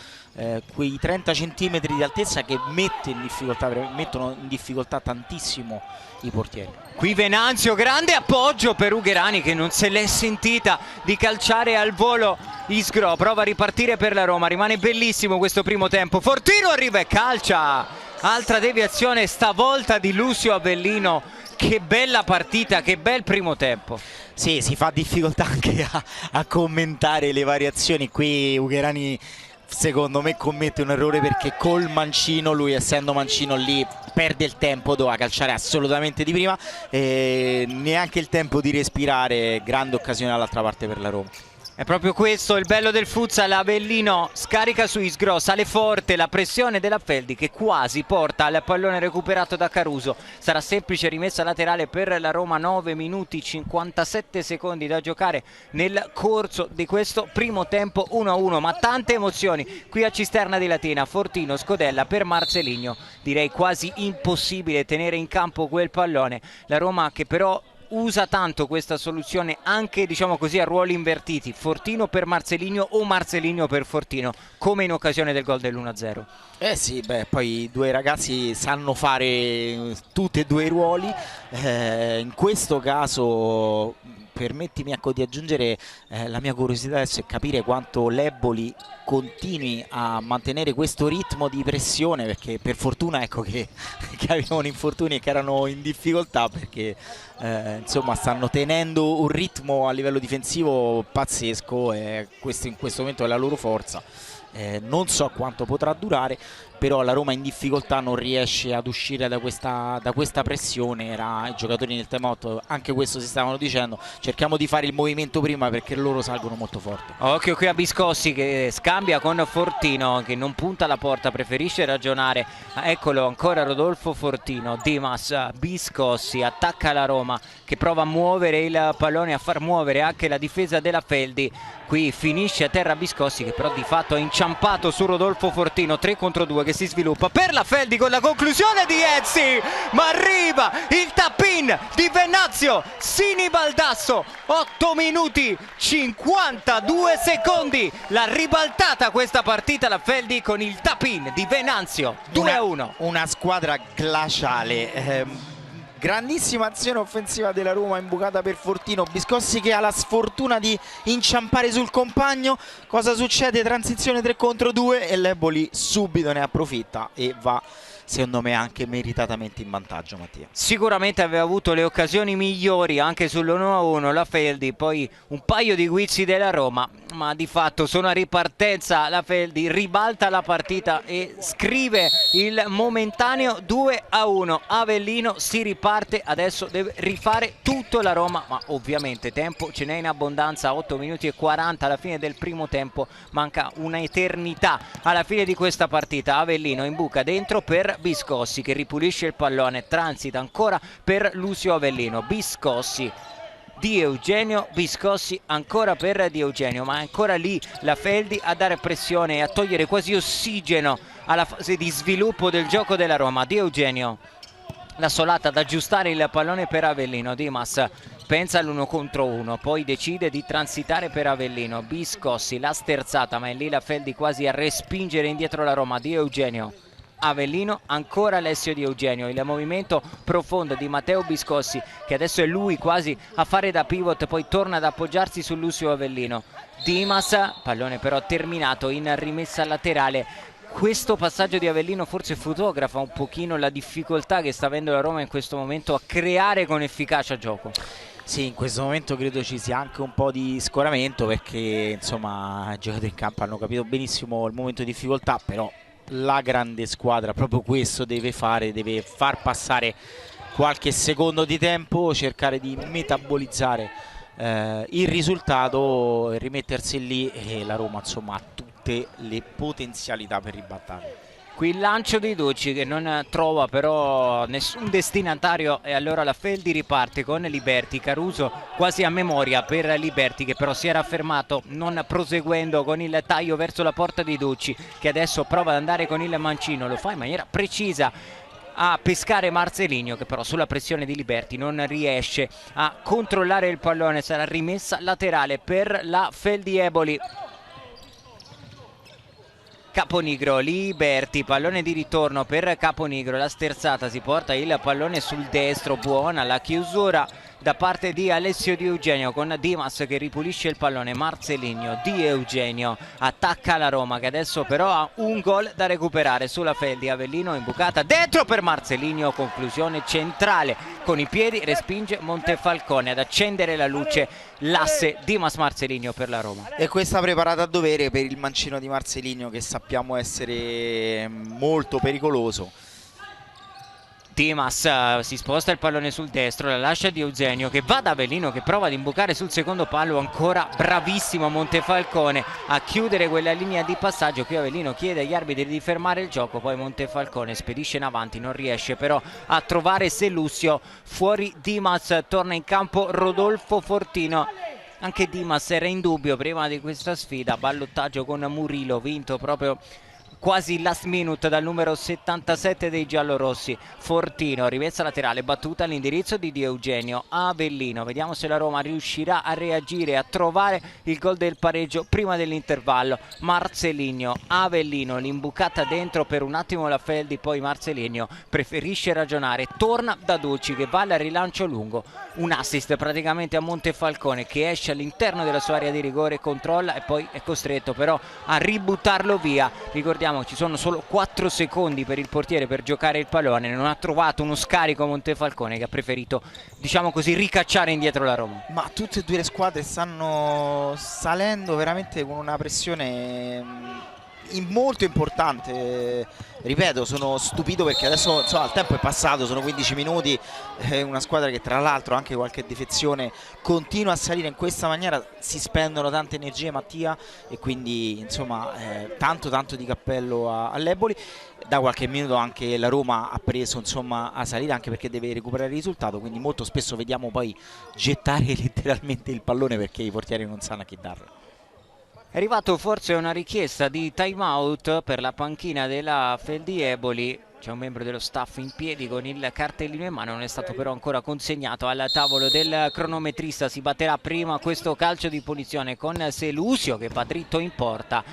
quei 30 centimetri di altezza che mettono in difficoltà tantissimo i portieri. Qui Venanzio, grande appoggio per Ugherani che non se l'è sentita di calciare al volo. Isgro prova a ripartire per la Roma, rimane bellissimo questo primo tempo. Fortino arriva e calcia, altra deviazione stavolta di Lucio Avellino. Che bella partita, che bel primo tempo. Sì, si fa difficoltà anche a commentare le variazioni. Qui Ugherani secondo me commette un errore, perché col mancino, lui essendo mancino lì perde il tempo, doveva calciare assolutamente di prima, e neanche il tempo di respirare. Grande occasione dall'altra parte per la Roma. È proprio questo il bello del futsal. Avellino scarica su Isgro, sale forte la pressione della Feldi che quasi porta al pallone recuperato da Caruso. Sarà semplice rimessa laterale per la Roma. 9 minuti 57 secondi da giocare nel corso di questo primo tempo 1-1, ma tante emozioni qui a Cisterna di Latina. Fortino, scodella per Marcelinho, direi quasi impossibile tenere in campo quel pallone. La Roma che però usa tanto questa soluzione anche, diciamo così, a ruoli invertiti, Fortino per Marcelinho o Marcelinho per Fortino, come in occasione del gol dell'1-0. Sì, beh, poi i due ragazzi sanno fare tutti e due i ruoli, in questo caso permettimi, ecco, di aggiungere la mia curiosità adesso è capire quanto l'Eboli continui a mantenere questo ritmo di pressione, perché per fortuna, ecco, che avevano infortuni e che erano in difficoltà, perché insomma stanno tenendo un ritmo a livello difensivo pazzesco e questo in questo momento è la loro forza. Non so quanto potrà durare, però la Roma in difficoltà non riesce ad uscire da questa pressione. I giocatori nel time out anche questo si stavano dicendo: cerchiamo di fare il movimento prima perché loro salgono molto forte. Occhio qui a Biscossi che scambia con Fortino, che non punta alla porta, preferisce ragionare. Eccolo ancora Rodolfo Fortino. Dimas, Biscossi, attacca la Roma che prova a muovere il pallone, a far muovere anche la difesa della Feldi. Qui finisce a terra Biscossi, che però di fatto ha inciampato su Rodolfo Fortino. 3 contro 2 che si sviluppa per la Feldi con la conclusione di Ezzi, ma arriva il tap-in di Venanzio Sini Baldasso. 8 minuti 52 secondi, l'ha ribaltata questa partita la Feldi con il tap-in di Venanzio. 2-1. Una squadra glaciale. Grandissima azione offensiva della Roma, imbucata per Fortino. Biscossi che ha la sfortuna di inciampare sul compagno. Cosa succede? Transizione 3 contro 2 e l'Eboli subito ne approfitta e va, secondo me, anche meritatamente in vantaggio, Mattia. Sicuramente aveva avuto le occasioni migliori anche sull'1-1 la Feldi, poi un paio di guizzi della Roma, ma di fatto sono a ripartenza. La Feldi ribalta la partita e scrive il momentaneo 2-1. Avellino si riparte, adesso deve rifare tutto la Roma, ma ovviamente tempo ce n'è in abbondanza. 8 minuti e 40 alla fine del primo tempo, manca un'eternità alla fine di questa partita. Avellino in buca dentro per Biscossi che ripulisce il pallone, transita ancora per Lucio Avellino. Biscossi, Di Eugenio, Biscossi ancora per Di Eugenio, ma è ancora lì la Feldi a dare pressione e a togliere quasi ossigeno alla fase di sviluppo del gioco della Roma. Di Eugenio, la solata ad aggiustare il pallone per Avellino. Dimas pensa all'1 contro 1, poi decide di transitare per Avellino. Biscossi, la sterzata, ma è lì la Feldi quasi a respingere indietro la Roma. Di Eugenio, Avellino, ancora Alessio Di Eugenio, il movimento profondo di Matteo Biscossi che adesso è lui quasi a fare da pivot, poi torna ad appoggiarsi su Lucio Avellino. Dimas, pallone però terminato in rimessa laterale. Questo passaggio di Avellino forse fotografa un pochino la difficoltà che sta avendo la Roma in questo momento a creare con efficacia gioco. Sì, in questo momento credo ci sia anche un po' di scoramento, perché insomma i giocatori in campo hanno capito benissimo il momento di difficoltà, però la grande squadra proprio questo deve fare, deve far passare qualche secondo di tempo, cercare di metabolizzare il risultato e rimettersi lì, e la Roma insomma ha tutte le potenzialità per ribattere. Qui il lancio di Ducci che non trova però nessun destinatario, e allora la Feldi riparte con Liberti. Caruso quasi a memoria per Liberti, che però si era fermato non proseguendo con il taglio verso la porta di Ducci, che adesso prova ad andare con il mancino, lo fa in maniera precisa a pescare Marcelinho, che però sulla pressione di Liberti non riesce a controllare il pallone. Sarà rimessa laterale per la Feldi Eboli. Caponigro, Liberti, pallone di ritorno per Caponigro, la sterzata, si porta il pallone sul destro, buona la chiusura da parte di Alessio Di Eugenio con Dimas che ripulisce il pallone. Marcelinho, Di Eugenio attacca la Roma che adesso però ha un gol da recuperare sulla Feldi. Avellino imbucata dentro per Marcelinho, conclusione centrale con i piedi, respinge Montefalcone ad accendere la luce. L'asse Dimas Marcelinho per la Roma, e questa preparata a dovere per il mancino di Marcelinho, che sappiamo essere molto pericoloso. Dimas si sposta il pallone sul destro, la lascia Di Eugenio che va da Avellino che prova ad imbucare sul secondo palo. Ancora bravissimo Montefalcone a chiudere quella linea di passaggio. Qui Avellino chiede agli arbitri di fermare il gioco, poi Montefalcone spedisce in avanti, non riesce però a trovare Selusio. Fuori Dimas, torna in campo Rodolfo Fortino. Anche Dimas era in dubbio prima di questa sfida, ballottaggio con Murillo vinto proprio quasi last minute dal numero 77 dei giallorossi, Fortino, rimessa laterale battuta all'indirizzo di Di Eugenio Avellino. Vediamo se la Roma riuscirà a reagire, a trovare il gol del pareggio prima dell'intervallo. Marcelinho, Avellino, l'imbucata dentro per un attimo la Feldi, poi Marcelinho preferisce ragionare, torna da Dulci che va al rilancio lungo, un assist praticamente a Montefalcone che esce all'interno della sua area di rigore, controlla e poi è costretto però a ributtarlo via. Ricordiamo ci sono solo 4 secondi per il portiere per giocare il pallone, non ha trovato uno scarico Montefalcone che ha preferito, diciamo così, ricacciare indietro la Roma. Ma tutte e due le squadre stanno salendo veramente con una pressione molto importante. Ripeto, sono stupito perché adesso insomma, il tempo è passato, sono 15 minuti, una squadra che tra l'altro anche qualche defezione continua a salire in questa maniera, si spendono tante energie, Mattia, e quindi insomma tanto di cappello all'Eboli. Da qualche minuto anche la Roma ha preso insomma a salire, anche perché deve recuperare il risultato, quindi molto spesso vediamo poi gettare letteralmente il pallone perché i portieri non sanno a chi darlo. È arrivato forse una richiesta di time out per la panchina della Feldi Eboli. C'è un membro dello staff in piedi con il cartellino in mano, non è stato però ancora consegnato al tavolo del cronometrista. Si batterà prima questo calcio di punizione con Selusio che va dritto in porta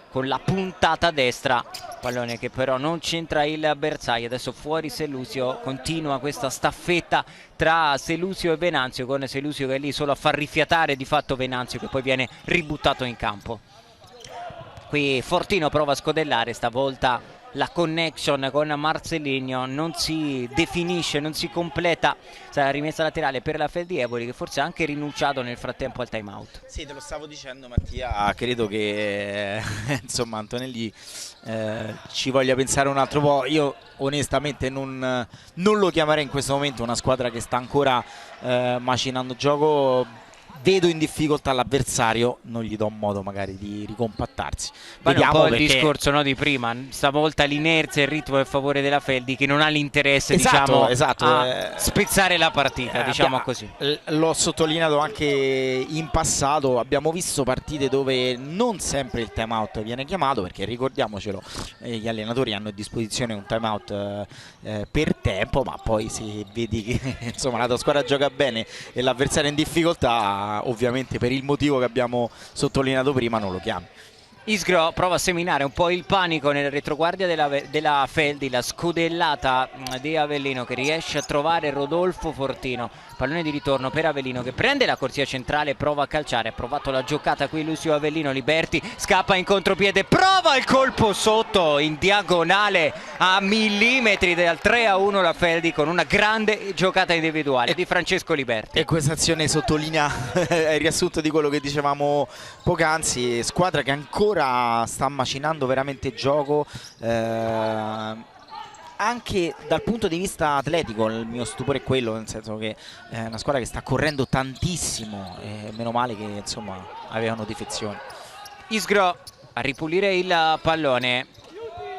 con la puntata destra, pallone che però non c'entra il bersaglio. Adesso fuori Selusio, continua questa staffetta tra Selusio e Venanzio, con Selusio che è lì solo a far rifiatare di fatto Venanzio che poi viene ributtato in campo. Qui Fortino prova a scodellare, stavolta la connection con Marcelinho non si definisce, non si completa. Sarà rimessa laterale per la Feldi Eboli che forse ha anche rinunciato nel frattempo al time out. Sì, te lo stavo dicendo Mattia, credo che insomma Antonelli ci voglia pensare un altro po'. Io onestamente non lo chiamerei in questo momento una squadra che sta ancora macinando gioco. Vedo in difficoltà l'avversario, non gli do modo magari di ricompattarsi. Vediamo un po' il discorso, no, di prima, stavolta l'inerzia e il ritmo è a favore della Feldi che non ha l'interesse a spezzare la partita, diciamo così. L'ho sottolineato anche in passato, abbiamo visto partite dove non sempre il time out viene chiamato, perché ricordiamocelo, gli allenatori hanno a disposizione un time out per tempo, ma poi se vedi che insomma la tua squadra gioca bene e l'avversario è in difficoltà, ovviamente per il motivo che abbiamo sottolineato prima non lo chiami. Isgro prova a seminare un po' il panico nella retroguardia della Feldi, la scodellata di Avellino che riesce a trovare Rodolfo Fortino, pallone di ritorno per Avellino che prende la corsia centrale e prova a calciare. Ha provato la giocata qui Lucio Avellino, Liberti scappa in contropiede, prova il colpo sotto in diagonale a millimetri dal 3-1 la Feldi con una grande giocata individuale di Francesco Liberti. E questa azione sottolinea il riassunto di quello che dicevamo poc'anzi, squadra che ancora sta macinando veramente gioco, anche dal punto di vista atletico. Il mio stupore è quello, nel senso che è una squadra che sta correndo tantissimo, meno male che insomma avevano defezioni. Isgro a ripulire il pallone,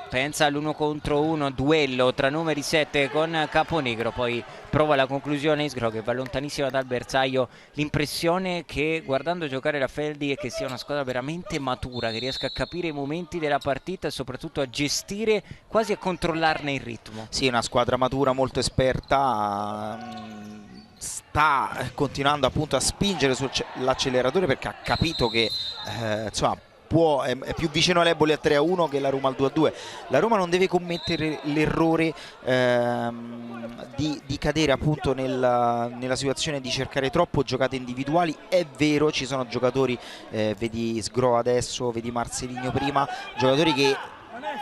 pensa all'1 contro 1 duello tra numeri 7 con Caponegro, poi prova la conclusione Isgro che va lontanissima dal bersaglio. L'impressione che guardando giocare la Feldi è che sia una squadra veramente matura, che riesca a capire i momenti della partita e soprattutto a gestire, quasi a controllarne il ritmo. Sì, una squadra matura, molto esperta, sta continuando appunto a spingere sull'acceleratore perché ha capito che insomma è più vicino all'Eboli a 3-1 che la Roma al 2-2. La Roma non deve commettere l'errore di cadere appunto nella situazione di cercare troppo giocate individuali. È vero, ci sono giocatori, vedi Sgro adesso, vedi Marcelinho prima, giocatori che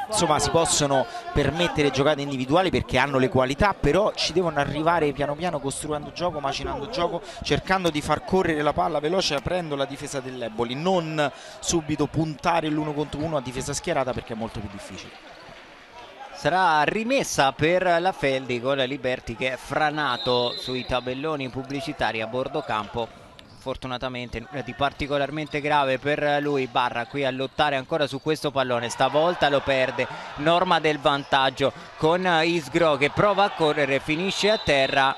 insomma si possono permettere giocate individuali perché hanno le qualità, però ci devono arrivare piano piano, costruendo gioco, macinando gioco, cercando di far correre la palla veloce, aprendo la difesa dell'Eboli, non subito puntare l'1 contro 1 a difesa schierata perché è molto più difficile. Sarà rimessa per la Feldi con Liberti che è franato sui tabelloni pubblicitari a bordo campo. Fortunatamente nulla di particolarmente grave per lui. Barra qui a lottare ancora su questo pallone, stavolta lo perde, norma del vantaggio con Isgro che prova a correre, finisce a terra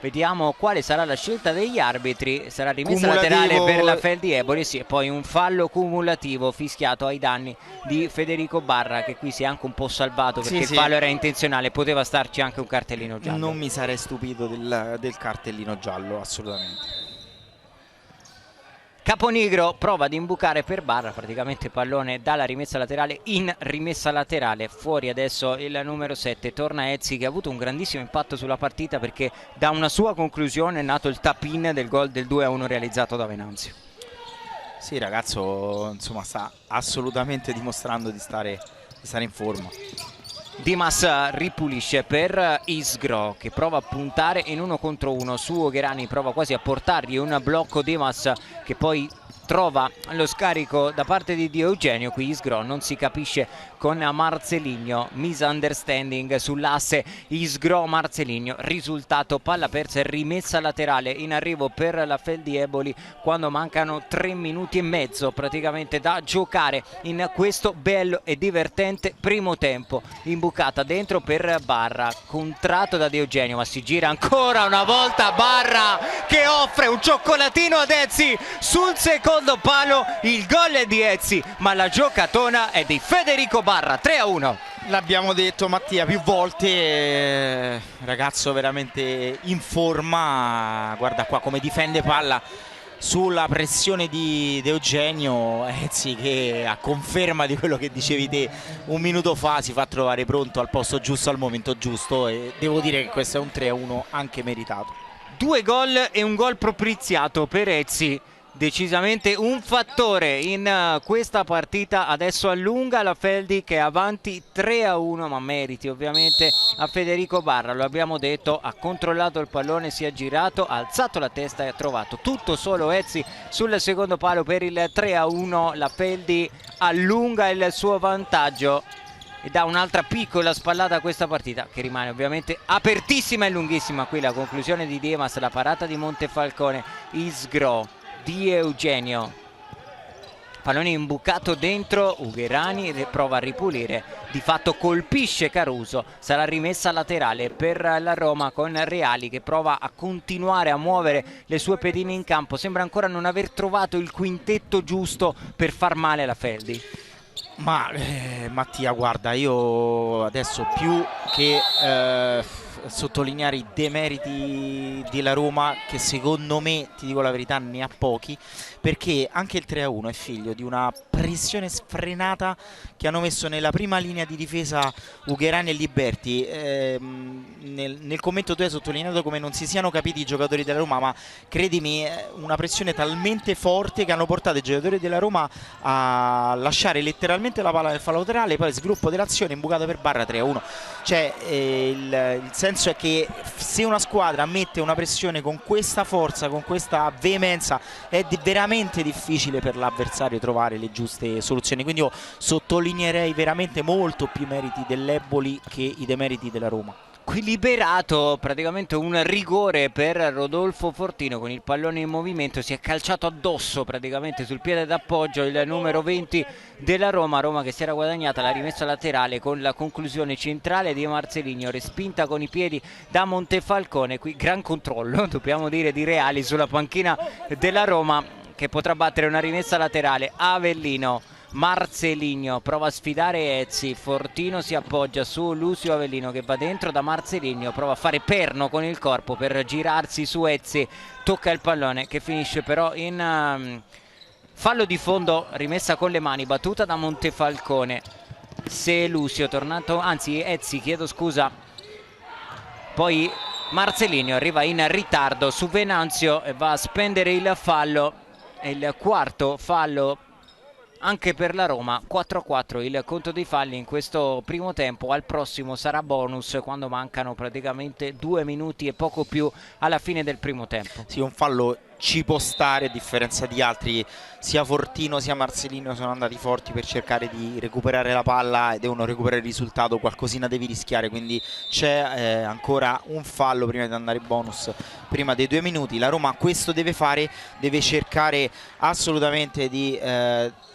Vediamo quale sarà la scelta degli arbitri. Sarà rimessa Cumulativo. laterale per la Feldi Eboli, sì, e poi un fallo cumulativo fischiato ai danni di Federico Barra, che qui si è anche un po' salvato perché Sì, il fallo era intenzionale, poteva starci anche un cartellino giallo. Non mi sarei stupito del cartellino giallo, assolutamente. Caponigro prova ad imbucare per Barra, praticamente pallone dalla rimessa laterale in rimessa laterale. Fuori adesso il numero 7, torna Ezzi, che ha avuto un grandissimo impatto sulla partita perché da una sua conclusione è nato il tap-in del gol del 2-1 realizzato da Venanzio. Sì, ragazzo, insomma, sta assolutamente dimostrando di stare in forma. Dimas ripulisce per Isgro, che prova a puntare in 1 contro 1 su Ogherani, prova quasi a portargli un blocco Dimas, che poi trova lo scarico da parte di Di Eugenio. Qui Isgro non si capisce con Marceligno, misunderstanding sull'asse Isgro-Marceligno, risultato palla persa e rimessa laterale in arrivo per la Feldi Eboli quando mancano 3 minuti e mezzo praticamente da giocare in questo bello e divertente primo tempo. Imbucata dentro per Barra, contratto da Di Eugenio, ma si gira ancora una volta Barra, che offre un cioccolatino ad Ezzi sul secondo palo. Il gol è di Ezzi, ma la giocatona è di Federico Barra. 3-1. L'abbiamo detto, Mattia, più volte, ragazzo veramente in forma. Guarda qua come difende palla sulla pressione di Eugenio. Ezzi, che a conferma di quello che dicevi te un minuto fa, si fa trovare pronto al posto giusto al momento giusto, e devo dire che questo è un 3-1 anche meritato. 2 gol e un gol propiziato per Ezzi, decisamente un fattore in questa partita. Adesso allunga la Feldi, che è avanti 3-1, ma meriti ovviamente a Federico Barra. Lo abbiamo detto, ha controllato il pallone, si è girato, ha alzato la testa e ha trovato tutto solo Ezzi sul secondo palo per il 3-1. La Feldi allunga il suo vantaggio e dà un'altra piccola spallata a questa partita, che rimane ovviamente apertissima e lunghissima. Qui la conclusione di Dimas, la parata di Montefalcone, Isgro, Di Eugenio, pallone imbucato dentro, Ugherani prova a ripulire, di fatto colpisce Caruso. Sarà rimessa laterale per la Roma con Reali, che prova a continuare a muovere le sue pedine in campo. Sembra ancora non aver trovato il quintetto giusto per far male alla Feldi. Ma Mattia, guarda, io adesso più che sottolineare i demeriti della Roma, che secondo me, ti dico la verità, ne ha pochi, perché anche il 3-1 è figlio di una pressione sfrenata che hanno messo nella prima linea di difesa Ugherani e Liberti. Nel commento tu hai sottolineato come non si siano capiti i giocatori della Roma, ma credimi, una pressione talmente forte che hanno portato i giocatori della Roma a lasciare letteralmente la palla nel fallo laterale, poi sviluppo dell'azione, imbucata per Barra, 3-1. Cioè il senso è che se una squadra mette una pressione con questa forza, con questa veemenza, è veramente difficile per l'avversario trovare le giuste soluzioni. Quindi io sottolineerei veramente molto più i meriti dell'Eboli che i demeriti della Roma. Qui liberato, praticamente un rigore per Rodolfo Fortino, con il pallone in movimento si è calciato addosso praticamente sul piede d'appoggio il numero 20 della Roma che si era guadagnata la rimessa laterale con la conclusione centrale di Marceligno, respinta con i piedi da Montefalcone. Qui gran controllo, dobbiamo dire, di Reali sulla panchina della Roma, che potrà battere una rimessa laterale. Avellino, Marceligno prova a sfidare Ezzi, Fortino si appoggia su Lucio Avellino, che va dentro da Marceligno, prova a fare perno con il corpo per girarsi su Ezzi, tocca il pallone che finisce però in fallo di fondo, rimessa con le mani, battuta da Montefalcone. Se Lucio tornato, anzi Ezzi, chiedo scusa, poi Marceligno arriva in ritardo su Venanzio e va a spendere il fallo, è il quarto fallo anche per la Roma. 4-4 il conto dei falli in questo primo tempo. Al prossimo sarà bonus quando mancano praticamente 2 minuti e poco più alla fine del primo tempo. Sì, un fallo ci può stare, a differenza di altri. Sia Fortino sia Marceligno sono andati forti per cercare di recuperare la palla e devono recuperare il risultato, qualcosina devi rischiare, quindi c'è ancora un fallo prima di andare bonus prima dei 2 minuti. La Roma questo deve fare, deve cercare assolutamente di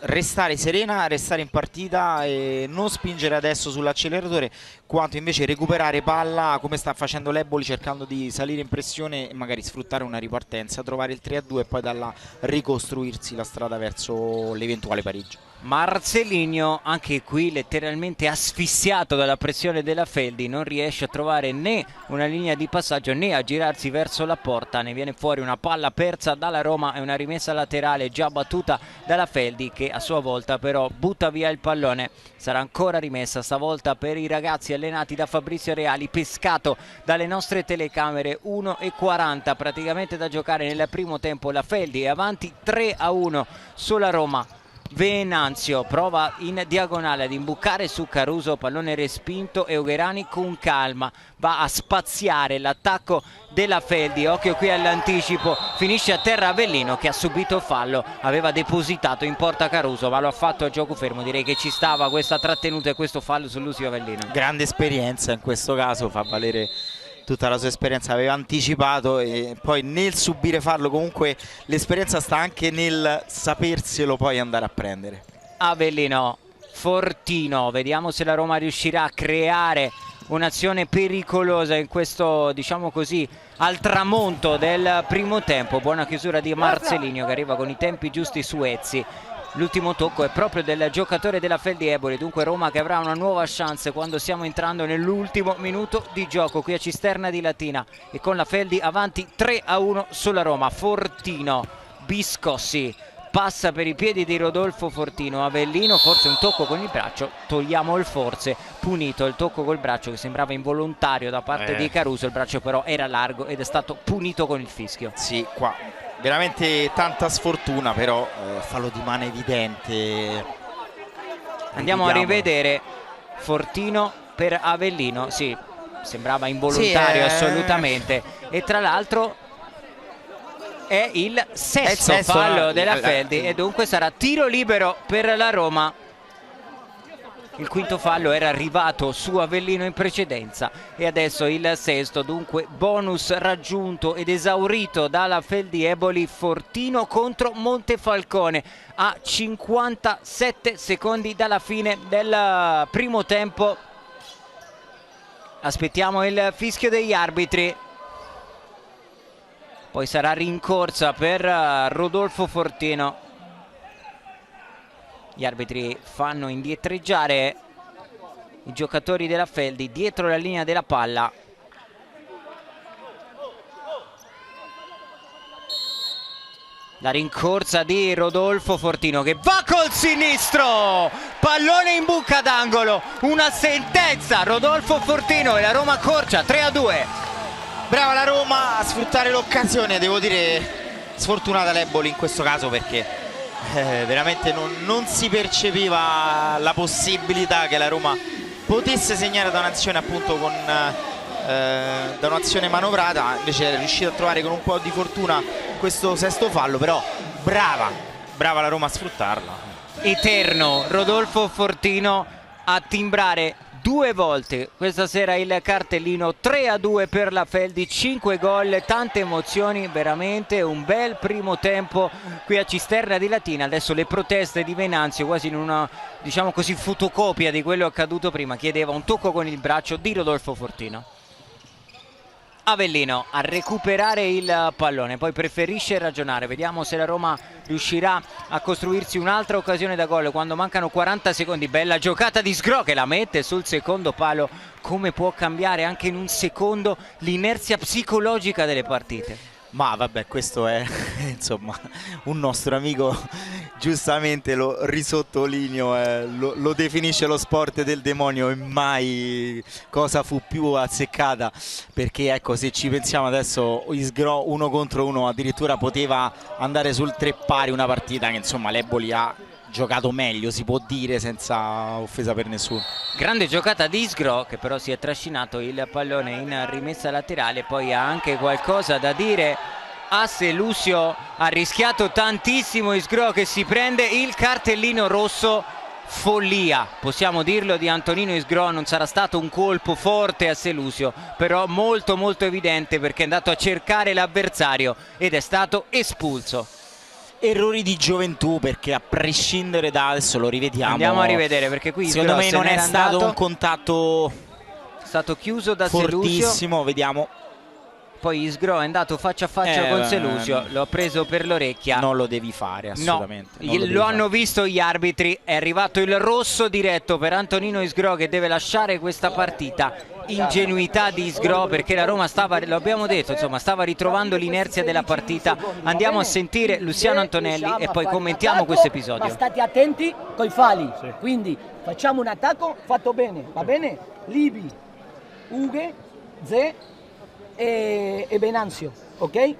restare serena, restare in partita e non spingere adesso sull'acceleratore, quanto invece recuperare palla come sta facendo l'Eboli, cercando di salire in pressione e magari sfruttare una ripartenza, trovare il 3-2 e poi da là ricostruirsi la strada verso l'eventuale pareggio. Marcelinho anche qui letteralmente asfissiato dalla pressione della Feldi, non riesce a trovare né una linea di passaggio né a girarsi verso la porta. Ne viene fuori una palla persa dalla Roma e una rimessa laterale già battuta dalla Feldi, che a sua volta però butta via il pallone. Sarà ancora rimessa stavolta per i ragazzi allenati da Fabrizio Reali, pescato dalle nostre telecamere. 1:40 praticamente da giocare nel primo tempo, la Feldi è avanti 3-1 sulla Roma. Venanzio prova in diagonale ad imbucare su Caruso, pallone respinto e Ogherani con calma va a spaziare l'attacco della Feldi. Occhio qui all'anticipo, finisce a terra Avellino che ha subito fallo, aveva depositato in porta Caruso ma lo ha fatto a gioco fermo. Direi che ci stava questa trattenuta e questo fallo su Lucio Avellino. Grande esperienza in questo caso, fa valere tutta la sua esperienza, aveva anticipato e poi nel subire fallo comunque l'esperienza sta anche nel saperselo poi andare a prendere. Avellino, Fortino, vediamo se la Roma riuscirà a creare un'azione pericolosa in questo, diciamo così, al tramonto del primo tempo. Buona chiusura di Marcelinho che arriva con i tempi giusti su Ezzi. L'ultimo tocco è proprio del giocatore della Feldi Eboli, dunque Roma che avrà una nuova chance quando stiamo entrando nell'ultimo minuto di gioco qui a Cisterna di Latina e con la Feldi avanti 3-1 sulla Roma. Fortino, Biscossi, passa per i piedi di Rodolfo Fortino. Avellino, forse un tocco con il braccio, togliamo il forse, punito il tocco col braccio che sembrava involontario da parte di Caruso, il braccio però era largo ed è stato punito con il fischio. Sì, qua veramente tanta sfortuna, però fallo di mano evidente. Andiamo a rivedere Fortino per Avellino, sì, sembrava involontario assolutamente, e tra l'altro è il sesto fallo della Feldi e dunque sarà tiro libero per la Roma. Il quinto fallo era arrivato su Avellino in precedenza e adesso il sesto, dunque bonus raggiunto ed esaurito dalla Feldi Eboli. Fortino contro Montefalcone a 57 secondi dalla fine del primo tempo. Aspettiamo il fischio degli arbitri, poi sarà rincorsa per Rodolfo Fortino. Gli arbitri fanno indietreggiare i giocatori della Feldi dietro la linea della palla. La rincorsa di Rodolfo Fortino che va col sinistro, pallone in buca d'angolo, una sentenza. Rodolfo Fortino e la Roma accorcia 3-2. Brava la Roma a sfruttare l'occasione, devo dire sfortunata l'Eboli in questo caso perché veramente non si percepiva la possibilità che la Roma potesse segnare da un'azione appunto con da un'azione manovrata. Invece è riuscita a trovare con un po' di fortuna questo sesto fallo, però brava la Roma a sfruttarla. Eterno Rodolfo Fortino a timbrare 2 volte questa sera il cartellino. 3-2 per la Feldi, 5 gol, tante emozioni, veramente un bel primo tempo qui a Cisterna di Latina. Adesso le proteste di Venanzio, quasi in una, diciamo così, fotocopia di quello accaduto prima, chiedeva un tocco con il braccio di Rodolfo Fortino. Avellino a recuperare il pallone, poi preferisce ragionare. Vediamo se la Roma riuscirà a costruirsi un'altra occasione da gol quando mancano 40 secondi. Bella giocata di Sgro che la mette sul secondo palo. Come può cambiare anche in un secondo l'inerzia psicologica delle partite? Ma vabbè, questo è insomma un nostro amico, giustamente lo risottolineo, lo definisce lo sport del demonio e mai cosa fu più azzeccata, perché ecco, se ci pensiamo adesso, Isgro 1 contro 1 addirittura poteva andare sul 3 pari, una partita che insomma l'Eboli ha giocato meglio, si può dire, senza offesa per nessuno. Grande giocata di Isgro che però si è trascinato il pallone in rimessa laterale. Poi ha anche qualcosa da dire Asse Lucio, ha rischiato tantissimo Isgro che si prende il cartellino rosso follia, possiamo dirlo, di Antonino Isgro. Non sarà stato un colpo forte a Selusio, però molto molto evidente, perché è andato a cercare l'avversario ed è stato espulso. Errori di gioventù, perché a prescindere da, adesso lo rivediamo, Andiamo a rivedere, perché qui secondo me non è stato un contatto stato chiuso da fortissimo, Selusio. vediamo. Poi Isgro è andato faccia a faccia con Selusio, lo ha preso per l'orecchia. Non lo devi fare assolutamente. No, lo hanno visto gli arbitri, è arrivato il rosso diretto per Antonino Isgro, che deve lasciare questa partita. Ingenuità di Isgro, perché la Roma stava, lo abbiamo detto, insomma, stava ritrovando l'inerzia della partita. Andiamo a sentire Luciano Antonelli e poi commentiamo questo episodio. Ma state attenti coi falli, quindi facciamo un attacco fatto bene, va bene? Libi, Ughe, Ze e Venanzio, ok?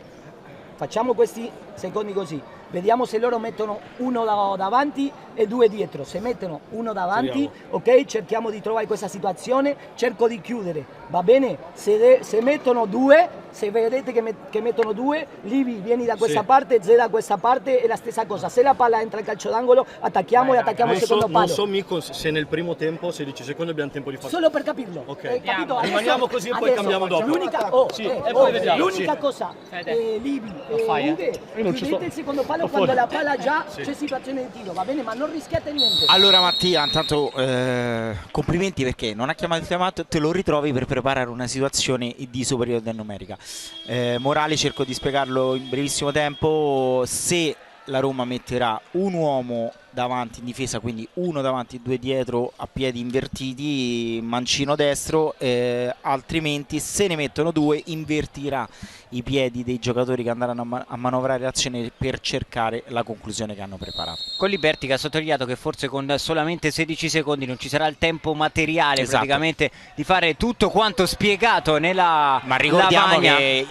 Facciamo questi secondi così, vediamo se loro mettono uno davanti e due dietro. Se mettono uno davanti, ok, cerchiamo di trovare questa situazione, cerco di chiudere, va bene? Se mettono due, se vedete che mettono due, Livi vieni da questa parte, Ze da questa parte, è la stessa cosa. Se la palla entra in calcio d'angolo, attacchiamo e attacchiamo il secondo palo. Non so Mico se nel primo tempo, 16 secondi, abbiamo tempo di fare. Solo per capirlo, ok, capito? Rimaniamo così e poi cambiamo dopo. L'unica cosa, Livi e Ughe, chiudete il secondo palo quando la palla già c'è situazione di tiro, va bene? Ma non rischiate niente. Allora Mattia, intanto complimenti, perché non ha chiamato il chiamato, te lo ritrovi per preparare una situazione di superiorità numerica. Morale, cerco di spiegarlo in brevissimo tempo. Se la Roma metterà un uomo davanti in difesa, quindi uno davanti, due dietro a piedi invertiti, mancino destro, altrimenti se ne mettono due invertirà i piedi dei giocatori che andranno a manovrare l'azione per cercare la conclusione che hanno preparato. Colliberti, che ha sottolineato che forse con solamente 16 secondi non ci sarà il tempo materiale, esatto, praticamente di fare tutto quanto spiegato nella ma ricordiamo lavagna. Che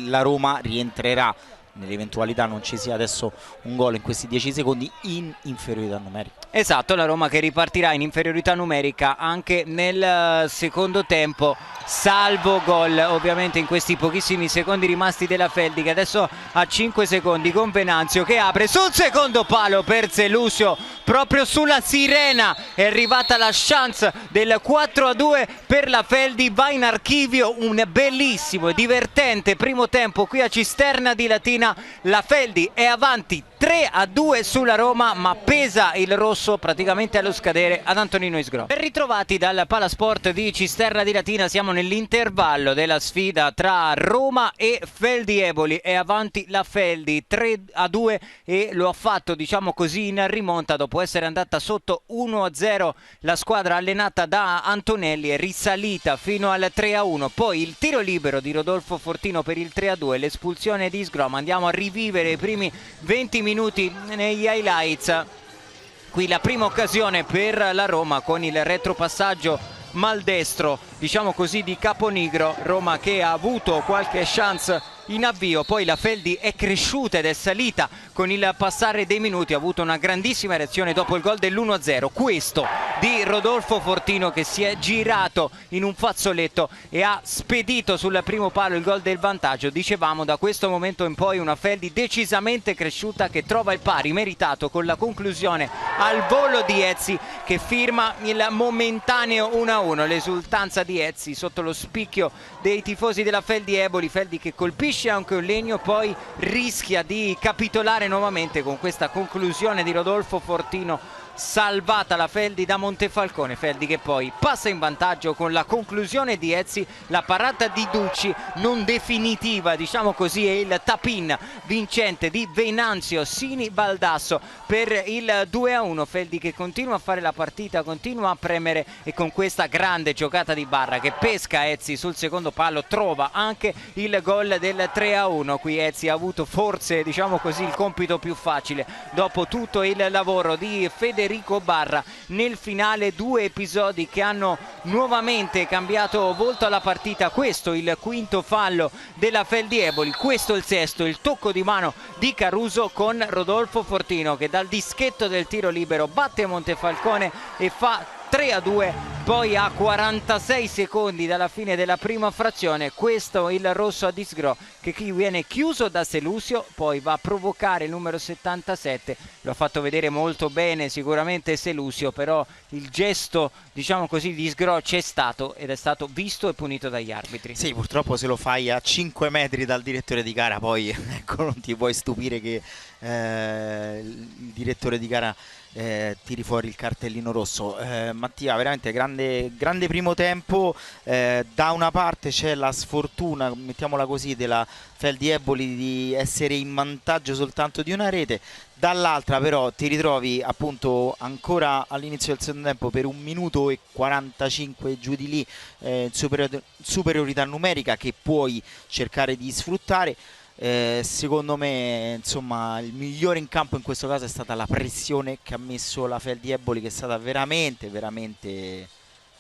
la Roma rientrerà, nell'eventualità non ci sia adesso un gol in questi 10 secondi, in inferiorità numerica. Esatto, la Roma che ripartirà in inferiorità numerica anche nel secondo tempo, salvo gol ovviamente in questi pochissimi secondi rimasti della Feldi, che adesso ha 5 secondi con Venanzio che apre sul secondo palo per Selusio, proprio sulla sirena è arrivata la chance del 4-2 per la Feldi. Va in archivio un bellissimo e divertente primo tempo qui a Cisterna di Latina. La Feldi è avanti 3-2 sulla Roma, ma pesa il rosso praticamente allo scadere ad Antonino Isgro. Ben ritrovati dal Palasport di Cisterna di Latina, siamo nell'intervallo della sfida tra Roma e Feldi Eboli. È avanti la Feldi 3-2 e lo ha fatto, diciamo così, in rimonta dopo essere andata sotto 1-0. La squadra allenata da Antonelli è risalita fino al 3-1, poi il tiro libero di Rodolfo Fortino per il 3-2, l'espulsione di Isgro. Andiamo a rivivere i primi 20 minuti negli highlights. Qui la prima occasione per la Roma con il retropassaggio maldestro, diciamo così, di Caponigro. Roma che ha avuto qualche chance in avvio, poi la Feldi è cresciuta ed è salita con il passare dei minuti, ha avuto una grandissima reazione dopo il gol dell'1-0, questo di Rodolfo Fortino, che si è girato in un fazzoletto e ha spedito sul primo palo il gol del vantaggio. Dicevamo, da questo momento in poi una Feldi decisamente cresciuta, che trova il pari meritato con la conclusione al volo di Ezzi, che firma il momentaneo 1-1. L'esultanza di Ezzi sotto lo spicchio dei tifosi della Feldi Eboli. Feldi che colpisce anche un legno, poi rischia di capitolare nuovamente con questa conclusione di Rodolfo Fortino. Salvata la Feldi da Montefalcone, Feldi che poi passa in vantaggio con la conclusione di Ezzi, la parata di Ducci non definitiva, diciamo così, e il tap-in vincente di Venanzio Sini Baldasso per il 2-1. Feldi che continua a fare la partita, continua a premere, e con questa grande giocata di Barra che pesca Ezzi sul secondo palo trova anche il gol del 3-1. Qui Ezzi ha avuto forse, diciamo così, il compito più facile dopo tutto il lavoro di Federico Barra nel finale. Due episodi che hanno nuovamente cambiato volto alla partita. Questo il quinto fallo della Feldi Eboli, questo il sesto, il tocco di mano di Caruso con Rodolfo Fortino che dal dischetto del tiro libero batte Montefalcone e fa 3-2 poi a 46 secondi dalla fine della prima frazione, questo il rosso a Disgro che qui viene chiuso da Selusio, poi va a provocare il numero 77, lo ha fatto vedere molto bene sicuramente Selusio, però il gesto diciamo così di Disgro c'è stato ed è stato visto e punito dagli arbitri. Sì, purtroppo se lo fai a 5 metri dal direttore di gara poi ecco, non ti puoi stupire che il direttore di gara tiri fuori il cartellino rosso. Mattia, veramente grande primo tempo. Da una parte c'è la sfortuna, mettiamola così, della Feldi Eboli di essere in vantaggio soltanto di una rete, dall'altra però ti ritrovi appunto ancora all'inizio del secondo tempo per 1 minuto e 45 giù di lì in superiorità numerica che puoi cercare di sfruttare. Secondo me insomma il migliore in campo in questo caso è stata la pressione che ha messo la Feldi Eboli, che è stata veramente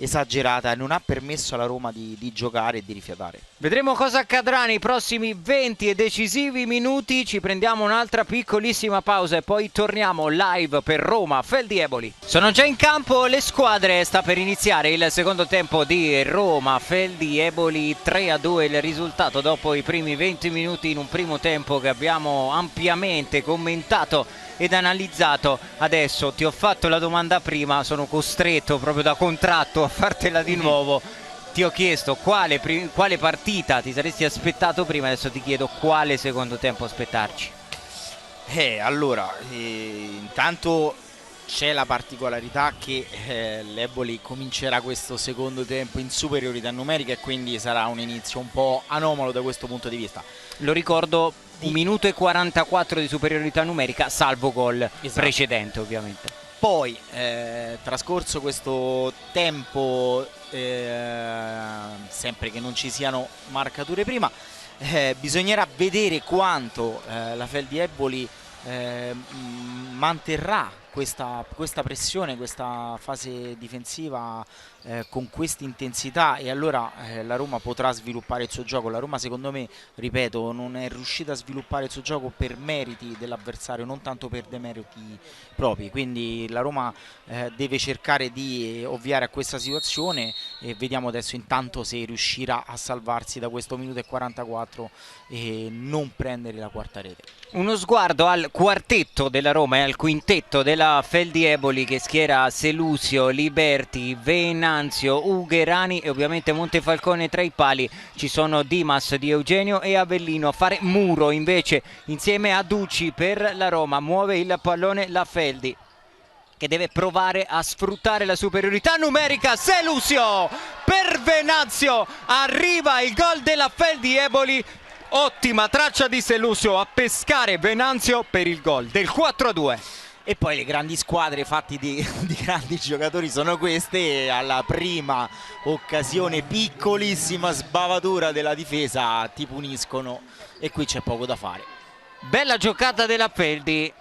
esagerata e non ha permesso alla Roma di giocare e di rifiatare. Vedremo cosa accadrà nei prossimi 20 e decisivi minuti, ci prendiamo un'altra piccolissima pausa e poi torniamo live per Roma Feldi Eboli. Sono già in campo le squadre, sta per iniziare il secondo tempo di Roma Feldi Eboli, 3-2 il risultato dopo i primi 20 minuti in un primo tempo che abbiamo ampiamente commentato ed analizzato. Adesso ti ho fatto la domanda prima, sono costretto proprio da contratto a fartela di nuovo. Ti ho chiesto quale partita ti saresti aspettato prima, adesso ti chiedo quale secondo tempo aspettarci. Allora, intanto c'è la particolarità che l'Eboli comincerà questo secondo tempo in superiorità numerica e quindi sarà un inizio un po' anomalo da questo punto di vista. Lo ricordo, 1 minuto e 44 di superiorità numerica, salvo gol precedente ovviamente. Poi, trascorso questo tempo, sempre che non ci siano marcature prima, bisognerà vedere quanto la Feldi Eboli manterrà questa pressione, questa fase difensiva con questa intensità, e allora la Roma potrà sviluppare il suo gioco. La Roma, secondo me, ripeto, non è riuscita a sviluppare il suo gioco per meriti dell'avversario, non tanto per demeriti propri, quindi la Roma deve cercare di ovviare a questa situazione e vediamo adesso intanto se riuscirà a salvarsi da questo minuto e 44 e non prendere la quarta rete. Uno sguardo al quartetto della Roma e al quintetto della Feldi Eboli che schiera Selusio, Liberti, Venanzio, Ugherani e ovviamente Montefalcone tra i pali. Ci sono Dimas, Di Eugenio e Avellino a fare muro invece insieme a Ducci per la Roma. Muove il pallone la Feldi che deve provare a sfruttare la superiorità numerica. Selusio per Venanzio, arriva il gol della Feldi Eboli. Ottima traccia di Selusio a pescare Venanzio per il gol del 4-2. E poi le grandi squadre fatti di grandi giocatori sono queste. Alla prima occasione, piccolissima sbavatura della difesa, ti puniscono e qui c'è poco da fare. Bella giocata della Feldi,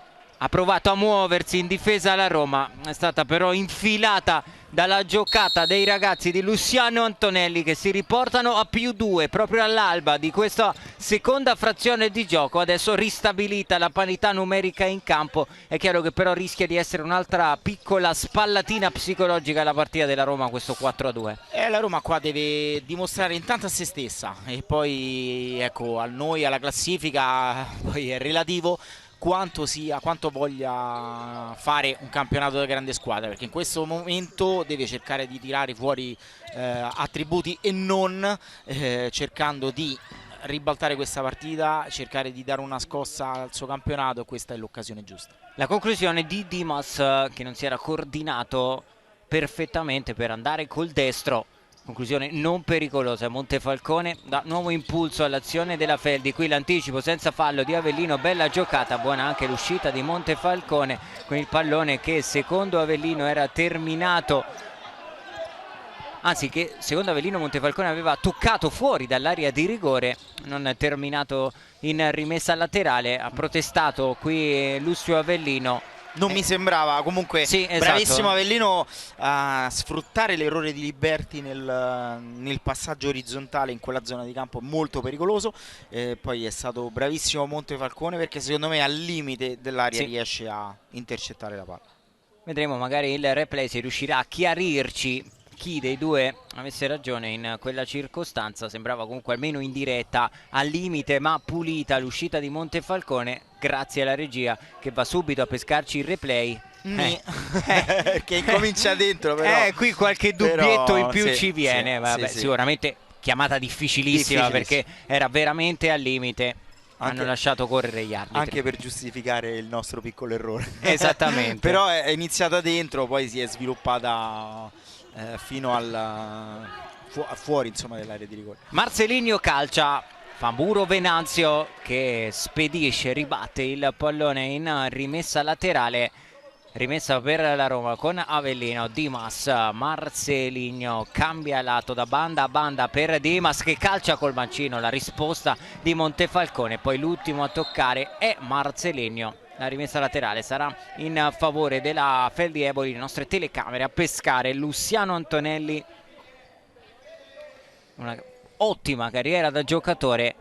ha provato a muoversi in difesa alla Roma, è stata però infilata dalla giocata dei ragazzi di Luciano Antonelli che si riportano a +2 proprio all'alba di questa seconda frazione di gioco. Adesso ristabilita la parità numerica in campo, è chiaro che però rischia di essere un'altra piccola spallatina psicologica alla partita della Roma, questo 4-2. La Roma qua deve dimostrare intanto a se stessa e poi ecco, a noi, alla classifica poi è relativo quanto voglia fare un campionato da grande squadra, perché in questo momento deve cercare di tirare fuori attributi e non cercando di ribaltare questa partita, cercare di dare una scossa al suo campionato. Questa è l'occasione giusta. La conclusione di Dimas che non si era coordinato perfettamente per andare col destro. Conclusione non pericolosa. Montefalcone dà nuovo impulso all'azione della Feldi. Qui l'anticipo senza fallo di Avellino. Bella giocata, buona anche l'uscita di Montefalcone con il pallone che secondo Avellino era terminato, anzi che secondo Avellino Montefalcone aveva toccato fuori dall'area di rigore, non terminato in rimessa laterale. Ha protestato qui Lucio Avellino. Non mi sembrava, comunque sì, esatto. Bravissimo Avellino a sfruttare l'errore di Liberti nel passaggio orizzontale in quella zona di campo molto pericoloso. Poi è stato bravissimo Montefalcone perché secondo me al limite dell'area riesce a intercettare la palla. Vedremo magari il replay se riuscirà a chiarirci chi dei due avesse ragione in quella circostanza. Sembrava comunque almeno in diretta, al limite ma pulita l'uscita di Montefalcone, grazie alla regia che va subito a pescarci il replay. Che comincia dentro, però qui qualche dubbietto in più sì, ci viene. sì, Vabbè, sì. sicuramente chiamata difficilissima perché era veramente al limite. Hanno lasciato correre gli arbitri. Anche per giustificare il nostro piccolo errore. Esattamente. Però è iniziata dentro, poi si è sviluppata fino fuori, insomma, dell'area di rigore. Marcelinho calcia, fa muro Venanzio che spedisce, ribatte il pallone in rimessa laterale. Rimessa per la Roma con Avellino. Dimas, Marcelinho cambia lato da banda a banda per Dimas che calcia col mancino, la risposta di Montefalcone. Poi l'ultimo a toccare è Marcelinho. La rimessa laterale sarà in favore della Feldi Eboli. Le nostre telecamere a pescare Luciano Antonelli, una ottima carriera da giocatore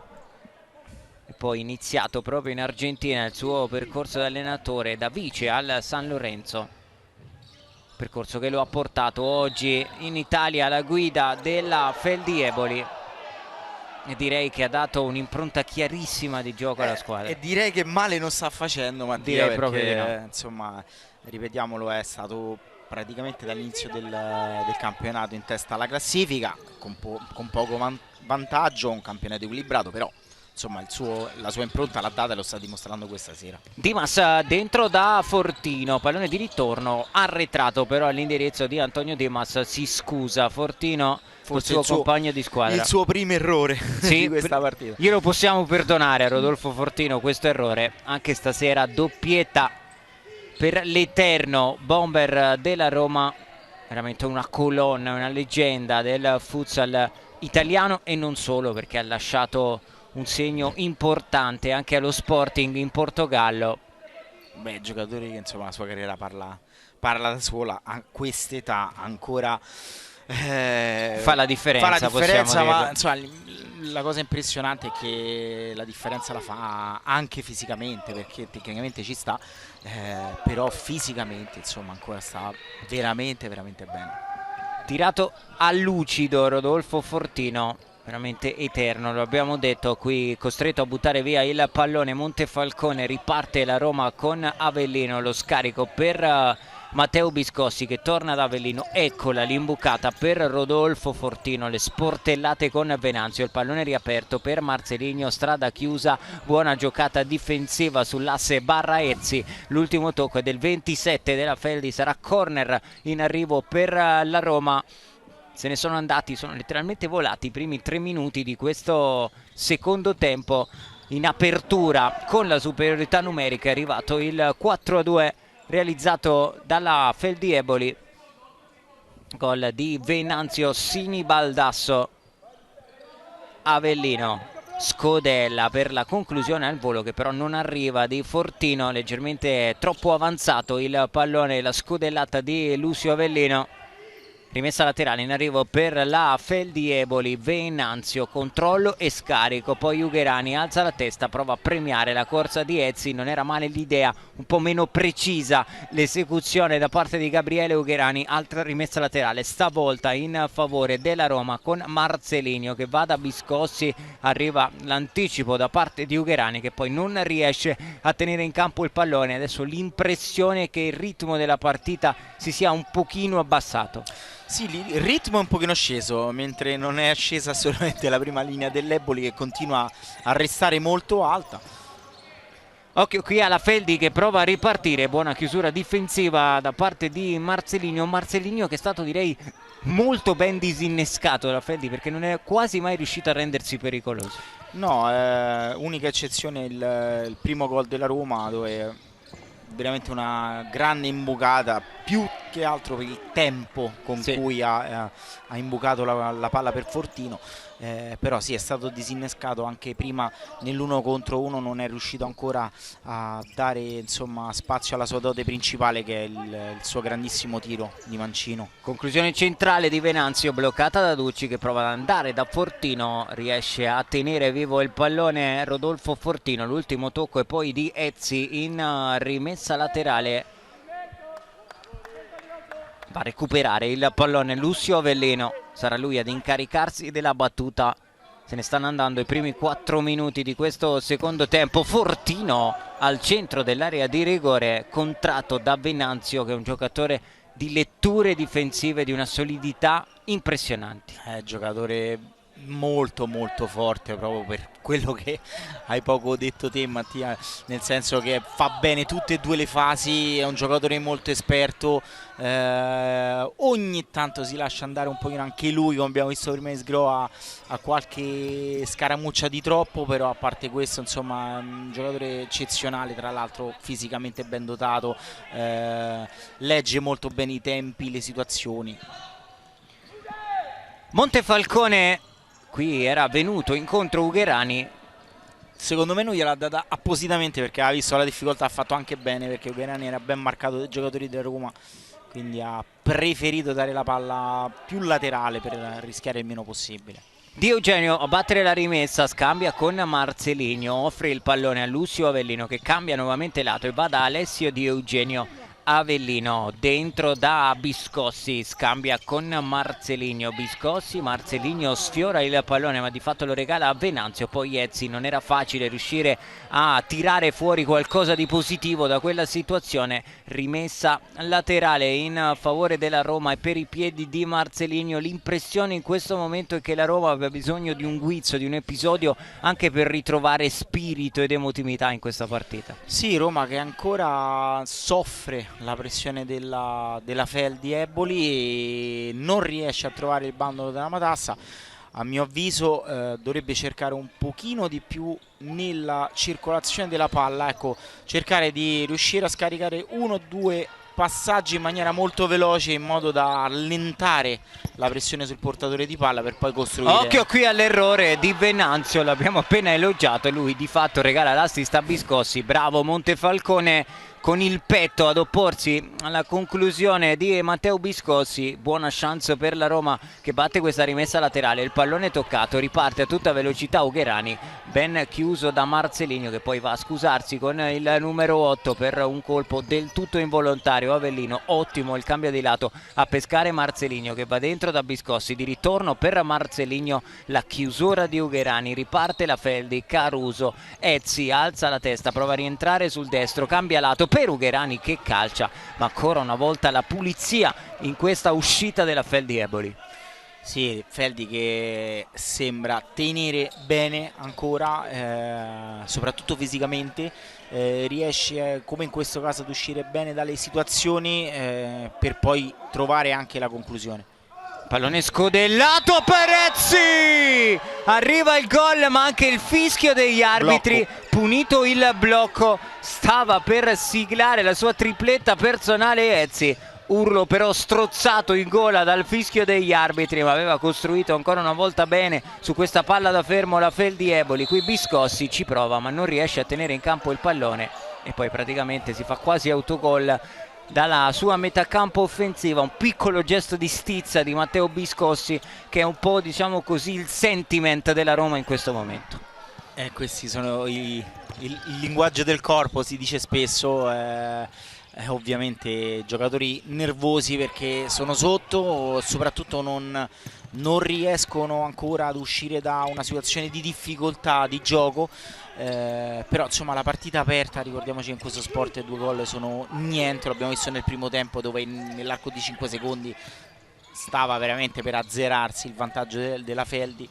e poi iniziato proprio in Argentina il suo percorso da allenatore, da vice al San Lorenzo, percorso che lo ha portato oggi in Italia alla guida della Feldi Eboli e direi che ha dato un'impronta chiarissima di gioco alla squadra. E direi che male non sta facendo Mattia, direi perché, proprio di no. insomma, ripetiamolo, è stato praticamente dall'inizio del campionato in testa alla classifica con poco vantaggio, un campionato equilibrato, però insomma la sua impronta l'ha data e lo sta dimostrando questa sera. Dimas dentro da Fortino, pallone di ritorno arretrato però all'indirizzo di Antonio Dimas. Si scusa Fortino, forse il suo compagno di squadra, il suo primo errore di questa partita. Glielo possiamo perdonare a Rodolfo Fortino questo errore. Anche stasera doppietta per l'eterno bomber della Roma, veramente una colonna, una leggenda del futsal italiano e non solo, perché ha lasciato un segno importante anche allo Sporting in Portogallo. Beh, giocatori che insomma la sua carriera parla da sola, a quest'età ancora fa la differenza, ma insomma, la cosa impressionante è che la differenza la fa anche fisicamente, perché tecnicamente ci sta, però fisicamente insomma ancora sta veramente bene. Tirato a lucido Rodolfo Fortino, veramente eterno, lo abbiamo detto, qui costretto a buttare via il pallone Montefalcone. Riparte la Roma con Avellino, lo scarico per Matteo Biscossi che torna ad Avellino. Eccola l'imbucata per Rodolfo Fortino, le sportellate con Venanzio, il pallone riaperto per Marcelinho, strada chiusa, buona giocata difensiva sull'asse Barra-Ezzi. L'ultimo tocco è del 27 della Feldi, sarà corner in arrivo per la Roma. Se ne sono andati, sono letteralmente volati i primi 3 minuti di questo secondo tempo. In apertura con la superiorità numerica è arrivato il 4-2 realizzato dalla Feldi Eboli. Gol di Venanzio Sinibaldasso. Avellino, Scodella per la conclusione al volo che però non arriva di Fortino, leggermente troppo avanzato il pallone, la scodellata di Lucio Avellino. Rimessa laterale in arrivo per la Feldi Eboli. Venanzio, controllo e scarico, poi Ugherani alza la testa, prova a premiare la corsa di Ezzi. Non era male l'idea, un po' meno precisa l'esecuzione da parte di Gabriele Ugherani. Altra rimessa laterale, stavolta in favore della Roma con Marcelinho che va da Biscossi. Arriva l'anticipo da parte di Ugherani che poi non riesce a tenere in campo il pallone. Adesso l'impressione è che il ritmo della partita si sia un pochino abbassato. Sì, il ritmo è un pochino sceso, mentre non è scesa solamente la prima linea dell'Eboli che continua a restare molto alta. Occhio qui alla Feldi che prova a ripartire, buona chiusura difensiva da parte di Marcelinho. Marcelinho che è stato direi molto ben disinnescato dalla Feldi perché non è quasi mai riuscito a rendersi pericoloso. No, unica eccezione il primo gol della Roma, dove veramente una grande imbucata, più che altro per il tempo con cui ha imbucato la palla per Fortino, però sì, è stato disinnescato anche prima nell'1 contro 1, non è riuscito ancora a dare insomma spazio alla sua dote principale che è il suo grandissimo tiro di mancino. Conclusione centrale di Venanzio, bloccata da Ducci che prova ad andare da Fortino, riesce a tenere vivo il pallone Rodolfo Fortino. L'ultimo tocco è poi di Ezzi in rimessa laterale. Va a recuperare il pallone Lucio Avellino, sarà lui ad incaricarsi della battuta. Se ne stanno andando i primi 4 minuti di questo secondo tempo. Fortino al centro dell'area di rigore, contratto da Venanzio, che è un giocatore di letture difensive di una solidità impressionante. Giocatore molto molto forte, proprio per quello che hai poco detto te, Mattia, nel senso che fa bene tutte e due le fasi, è un giocatore molto esperto, ogni tanto si lascia andare un pochino anche lui, come abbiamo visto prima in Sgro, a qualche scaramuccia di troppo, però a parte questo insomma è un giocatore eccezionale, tra l'altro fisicamente ben dotato, legge molto bene i tempi, le situazioni. Montefalcone qui era venuto incontro Ugherani. Secondo me non gliel'ha data appositamente, perché ha visto la difficoltà, ha fatto anche bene, perché Ugherani era ben marcato dai giocatori della Roma, quindi ha preferito dare la palla più laterale per rischiare il meno possibile. Di Eugenio a battere la rimessa, scambia con Marceligno, offre il pallone a Lucio Avellino che cambia nuovamente lato e va da Alessio Di Eugenio. Avellino dentro da Biscossi, scambia con Marceligno, Biscossi, Marceligno sfiora il pallone ma di fatto lo regala a Venanzio, poi Ezzi. Non era facile riuscire a tirare fuori qualcosa di positivo da quella situazione, rimessa laterale in favore della Roma e per i piedi di Marceligno. L'impressione in questo momento è che la Roma abbia bisogno di un guizzo, di un episodio anche per ritrovare spirito ed emotività in questa partita. Sì, Roma che ancora soffre la pressione della Feldi Eboli e non riesce a trovare il bandolo della matassa. A mio avviso dovrebbe cercare un pochino di più nella circolazione della palla, ecco, cercare di riuscire a scaricare 1 o 2 passaggi in maniera molto veloce, in modo da allentare la pressione sul portatore di palla per poi costruire. Occhio qui all'errore di Venanzio, l'abbiamo appena elogiato, lui di fatto regala l'assist a Biscossi. Bravo Montefalcone con il petto ad opporsi alla conclusione di Matteo Biscossi. Buona chance per la Roma che batte questa rimessa laterale, il pallone toccato, riparte a tutta velocità Ugherani, ben chiuso da Marceligno che poi va a scusarsi con il numero 8 per un colpo del tutto involontario. Avellino, ottimo il cambio di lato a pescare Marceligno che va dentro da Biscossi, di ritorno per Marceligno la chiusura di Ugherani, riparte la Feldi, Caruso, Ezzi alza la testa, prova a rientrare sul destro, cambia lato per Ugherani che calcia, ma ancora una volta la pulizia in questa uscita della Feldi Eboli. Sì, Feldi che sembra tenere bene ancora, soprattutto fisicamente, riesce come in questo caso ad uscire bene dalle situazioni per poi trovare anche la conclusione. Pallone scodellato per Ezzi, arriva il gol ma anche il fischio degli arbitri, punito il blocco, stava per siglare la sua tripletta personale Ezzi. Urlo però strozzato in gola dal fischio degli arbitri, ma aveva costruito ancora una volta bene su questa palla da fermo la Feldi Eboli. Qui Biscossi ci prova ma non riesce a tenere in campo il pallone e poi praticamente si fa quasi autogol dalla sua metà campo offensiva. Un piccolo gesto di stizza di Matteo Biscossi che è un po', diciamo così, il sentiment della Roma in questo momento. Questi sono il linguaggio del corpo, si dice spesso. Ovviamente giocatori nervosi perché sono sotto, soprattutto non riescono ancora ad uscire da una situazione di difficoltà di gioco, però insomma la partita aperta, ricordiamoci che in questo sport 2 gol sono niente, l'abbiamo visto nel primo tempo dove nell'arco di 5 secondi stava veramente per azzerarsi il vantaggio della Feldi.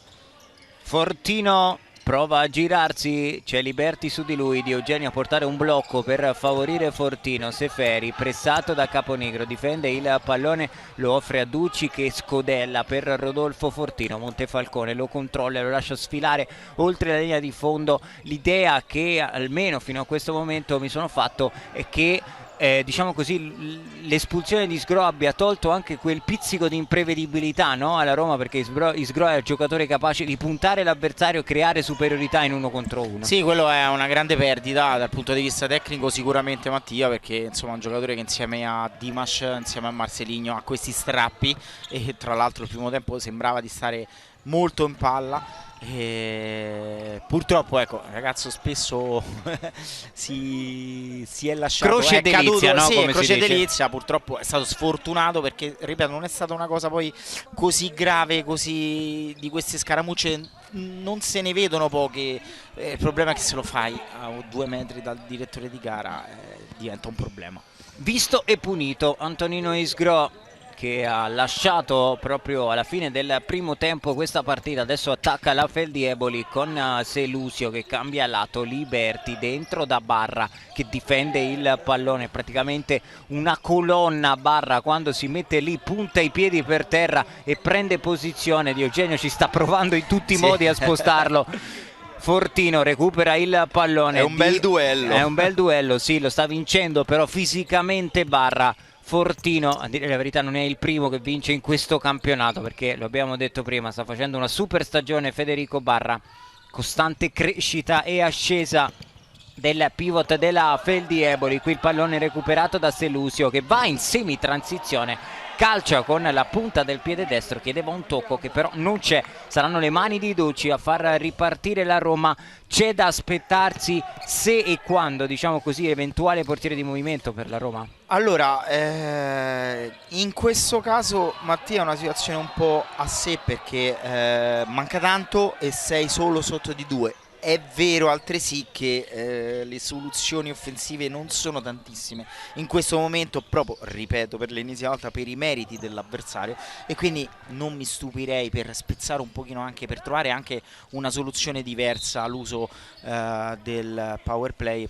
Fortino prova a girarsi, c'è Liberti su di lui, Di Eugenio a portare un blocco per favorire Fortino. Seferi pressato da Caponigro, difende il pallone, lo offre a Ducci che scodella per Rodolfo Fortino. Montefalcone lo controlla, lo lascia sfilare oltre la linea di fondo. L'idea che almeno fino a questo momento mi sono fatto è che diciamo così, l'espulsione di Sgro abbia tolto anche quel pizzico di imprevedibilità, no, alla Roma, perché Sgro è il giocatore capace di puntare l'avversario e creare superiorità in 1 contro 1. Sì, quello è una grande perdita dal punto di vista tecnico sicuramente, Mattia, perché insomma è un giocatore che insieme a Dimas, insieme a Marceligno ha questi strappi, e tra l'altro il primo tempo sembrava di stare molto in palla. E purtroppo ecco, il ragazzo spesso si è lasciato, croce delizia, no? Sì, Come croce si dice. delizia, purtroppo è stato sfortunato perché, ripeto, non è stata una cosa poi così grave, così di queste scaramucce non se ne vedono poche. Il problema è che se lo fai a 2 metri dal direttore di gara diventa un problema. Visto e punito Antonino Isgro, che ha lasciato proprio alla fine del primo tempo questa partita. Adesso attacca la Feldieboli con Selusio che cambia lato, Liberti dentro da Barra che difende il pallone, praticamente una colonna Barra quando si mette lì, punta i piedi per terra e prende posizione. Di Eugenio ci sta provando in tutti i modi a spostarlo. Fortino recupera il pallone. È un bel duello. È un bel duello, sì, lo sta vincendo però fisicamente Barra. Fortino, a dire la verità, non è il primo che vince in questo campionato, perché lo abbiamo detto prima, sta facendo una super stagione Federico Barra, costante crescita e ascesa del pivot della Feldieboli. Qui il pallone recuperato da Selusio che va in semi-transizione, calcia con la punta del piede destro, chiedeva un tocco che però non c'è. Saranno le mani di Ducci a far ripartire la Roma. C'è da aspettarsi, se e quando, diciamo così, eventuale portiere di movimento per la Roma? Allora, in questo caso Mattia è una situazione un po' a sé perché manca tanto e sei solo sotto di 2. È vero altresì che le soluzioni offensive non sono tantissime in questo momento, proprio, ripeto per l'ennesima volta, per i meriti dell'avversario, e quindi non mi stupirei per spezzare un pochino, anche per trovare anche una soluzione diversa all'uso del power play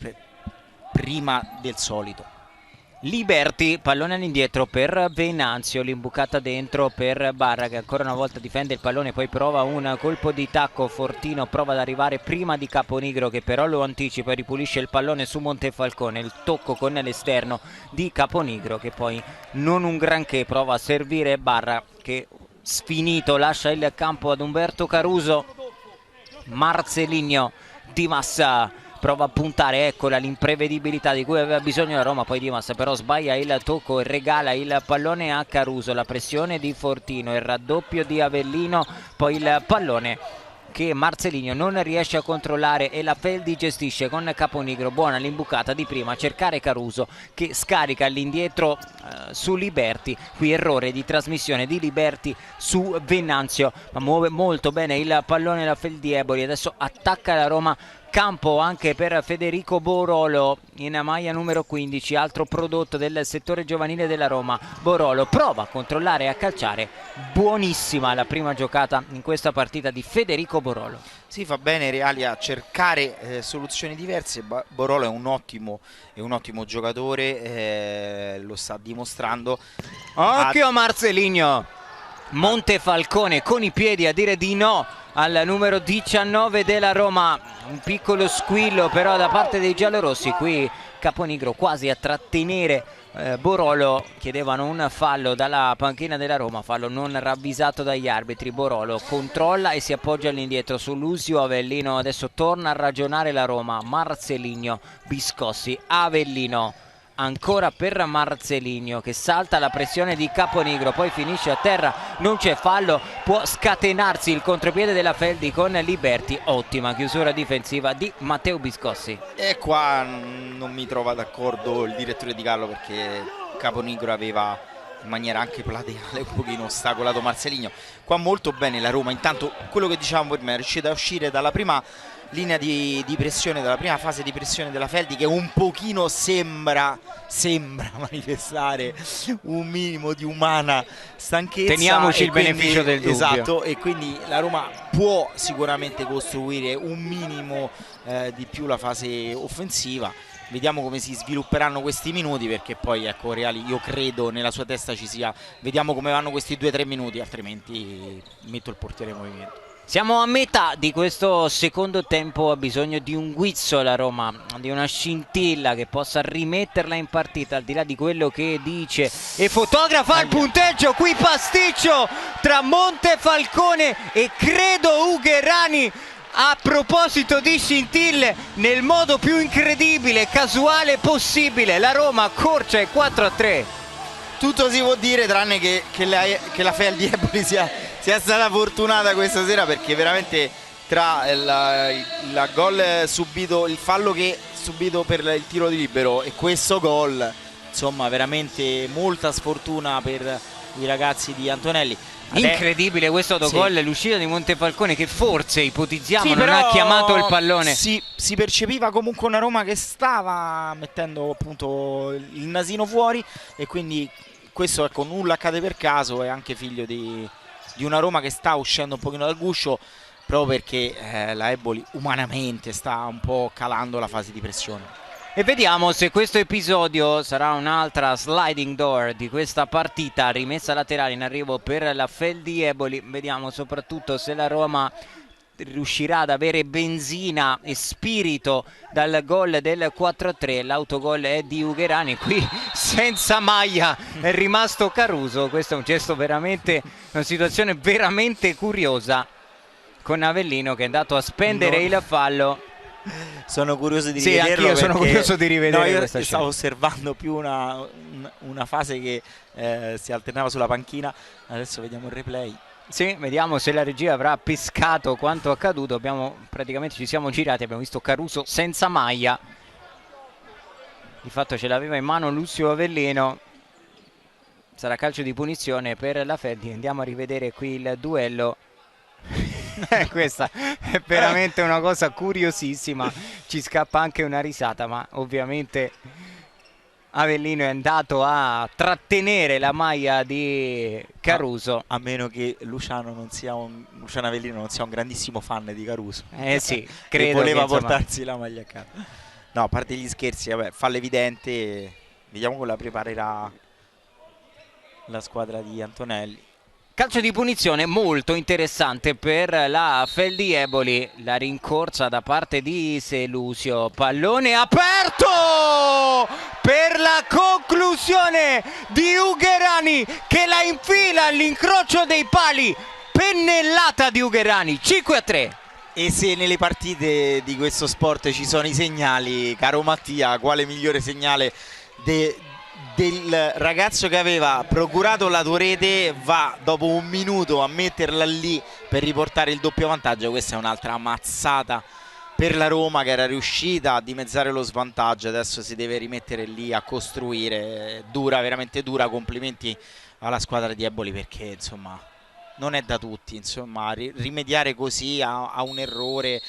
prima del solito. Liberti, pallone all'indietro per Venanzio, l'imbucata dentro per Barra che ancora una volta difende il pallone, poi prova un colpo di tacco. Fortino prova ad arrivare prima di Caponigro che però lo anticipa e ripulisce il pallone su Montefalcone. Il tocco con l'esterno di Caponigro che poi non un granché, prova a servire Barra che sfinito lascia il campo ad Umberto Caruso. Marcelinho, Di Massa prova a puntare, eccola l'imprevedibilità di cui aveva bisogno la Roma. Poi Di Massa però sbaglia il tocco e regala il pallone a Caruso. La pressione di Fortino, il raddoppio di Avellino, poi il pallone che Marcelinho non riesce a controllare e la Feldi gestisce con Caponigro. Buona l'imbucata di prima, a cercare Caruso che scarica all'indietro su Liberti. Qui errore di trasmissione di Liberti su Venanzio, ma muove molto bene il pallone la Feldieboli. Adesso attacca la Roma. Campo anche per Federico Borolo in maglia numero 15, altro prodotto del settore giovanile della Roma. Borolo prova a controllare e a calciare. Buonissima la prima giocata in questa partita di Federico Borolo. Sì, fa bene Reali a cercare soluzioni diverse. Borolo è un ottimo giocatore, lo sta dimostrando. Occhio a Marcelinho, Montefalcone con i piedi a dire di no al numero 19 della Roma. Un piccolo squillo però da parte dei giallorossi. Qui Caponigro quasi a trattenere Borolo. Chiedevano un fallo dalla panchina della Roma, fallo non ravvisato dagli arbitri. Borolo controlla e si appoggia all'indietro su Lusio Avellino. Adesso torna a ragionare la Roma. Marcelinho, Biscossi, Avellino. Ancora per Marcelinho che salta la pressione di Caponigro, poi finisce a terra, non c'è fallo, può scatenarsi il contropiede della Feldi con Liberti. Ottima chiusura difensiva di Matteo Biscossi. E qua non mi trova d'accordo il direttore di Gallo perché Caponigro aveva in maniera anche plateale un pochino ostacolato Marcelinho. Qua molto bene la Roma, intanto quello che dicevamo prima, è riuscita a uscire dalla prima linea di pressione, dalla prima fase di pressione della Feldi, che un pochino sembra manifestare un minimo di umana stanchezza. Teniamoci il beneficio del dubbio. Esatto, e quindi la Roma può sicuramente costruire un minimo di più la fase offensiva. Vediamo come si svilupperanno questi minuti, perché poi ecco Reali, io credo nella sua testa ci sia, vediamo come vanno questi 2-3 minuti, altrimenti metto il portiere in movimento. Siamo a metà di questo secondo tempo, ha bisogno di un guizzo la Roma, di una scintilla che possa rimetterla in partita, al di là di quello che dice e fotografa il punteggio. Qui pasticcio tra Montefalcone e credo Ugherani. A proposito di scintille, nel modo più incredibile e casuale possibile, la Roma accorcia il 4-3. Tutto si può dire tranne che la Feldieboli sia sia stata fortunata questa sera, perché veramente tra il gol subito, il fallo che subito per il tiro di libero e questo gol, insomma veramente molta sfortuna per i ragazzi di Antonelli. Incredibile questo autogol, sì. L'uscita di Montefalcone che forse ipotizziamo Sì, non però ha chiamato il pallone. si percepiva comunque una Roma che stava mettendo appunto il nasino fuori, e quindi questo, ecco, nulla accade per caso, è anche figlio di una Roma che sta uscendo un pochino dal guscio, proprio perché la Eboli umanamente sta un po' calando la fase di pressione. E vediamo se questo episodio sarà un'altra sliding door di questa partita. Rimessa laterale in arrivo per la Feldi Eboli. Vediamo soprattutto se la Roma riuscirà ad avere benzina e spirito dal gol del 4-3. L'autogol è di Ugherani, qui senza maglia è rimasto Caruso. Questo è un gesto veramente, una situazione veramente curiosa, con Avellino che è andato a spendere il fallo. Sono curioso di Sì, rivederlo. anch'io sono curioso di rivedere io questa stavo scena. osservando più una fase che si alternava sulla panchina. Adesso vediamo il replay. Sì, vediamo se la regia avrà pescato quanto accaduto. Praticamente ci siamo girati, abbiamo visto Caruso senza maglia. Di fatto ce l'aveva in mano Lucio Avellino. Sarà calcio di punizione per la Feldi. Andiamo a rivedere qui il duello. Questa è veramente una cosa curiosissima, ci scappa anche una risata, ma ovviamente Avellino è andato a trattenere la maglia di Caruso. A meno che Luciano Avellino non sia un grandissimo fan di Caruso. Sì, che credo voleva che, insomma, portarsi la maglia a casa. No, a parte gli scherzi, vabbè, fallo evidente. Vediamo come la preparerà la squadra di Antonelli. calcio di punizione molto interessante per la Feldi Eboli, la rincorsa da parte di Selusio, pallone aperto per la conclusione di Ugherani che la infila all'incrocio dei pali, pennellata di Ugherani, 5-3. E se nelle partite di questo sport ci sono i segnali, caro Mattia, quale migliore segnale del ragazzo che aveva procurato la tua rete, va dopo un minuto a metterla lì per riportare il doppio vantaggio. Questa è un'altra mazzata per la Roma che era riuscita a dimezzare lo svantaggio, adesso si deve rimettere lì a costruire. Dura, veramente dura, complimenti alla squadra di Eboli, perché insomma non è da tutti, insomma, rimediare così a un errore,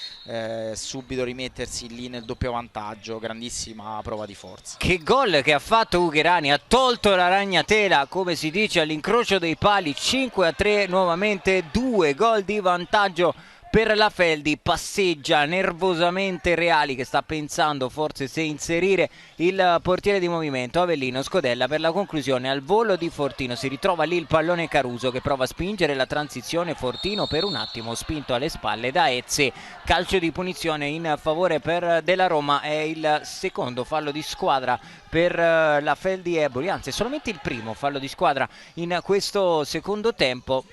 subito rimettersi lì nel doppio vantaggio, grandissima prova di forza. Che gol che ha fatto Ugherani, ha tolto la ragnatela, come si dice, all'incrocio dei pali, 5-3 nuovamente, 2 gol di vantaggio per la Feldi. Passeggia nervosamente Reali che sta pensando forse se inserire il portiere di movimento. Avellino, scodella per la conclusione al volo di Fortino, si ritrova lì il pallone Caruso che prova a spingere la transizione, Fortino per un attimo spinto alle spalle da Ezze. Calcio di punizione in favore della Roma, è il secondo fallo di squadra per la Feldi Eboli, anzi solamente il primo fallo di squadra in questo secondo tempo.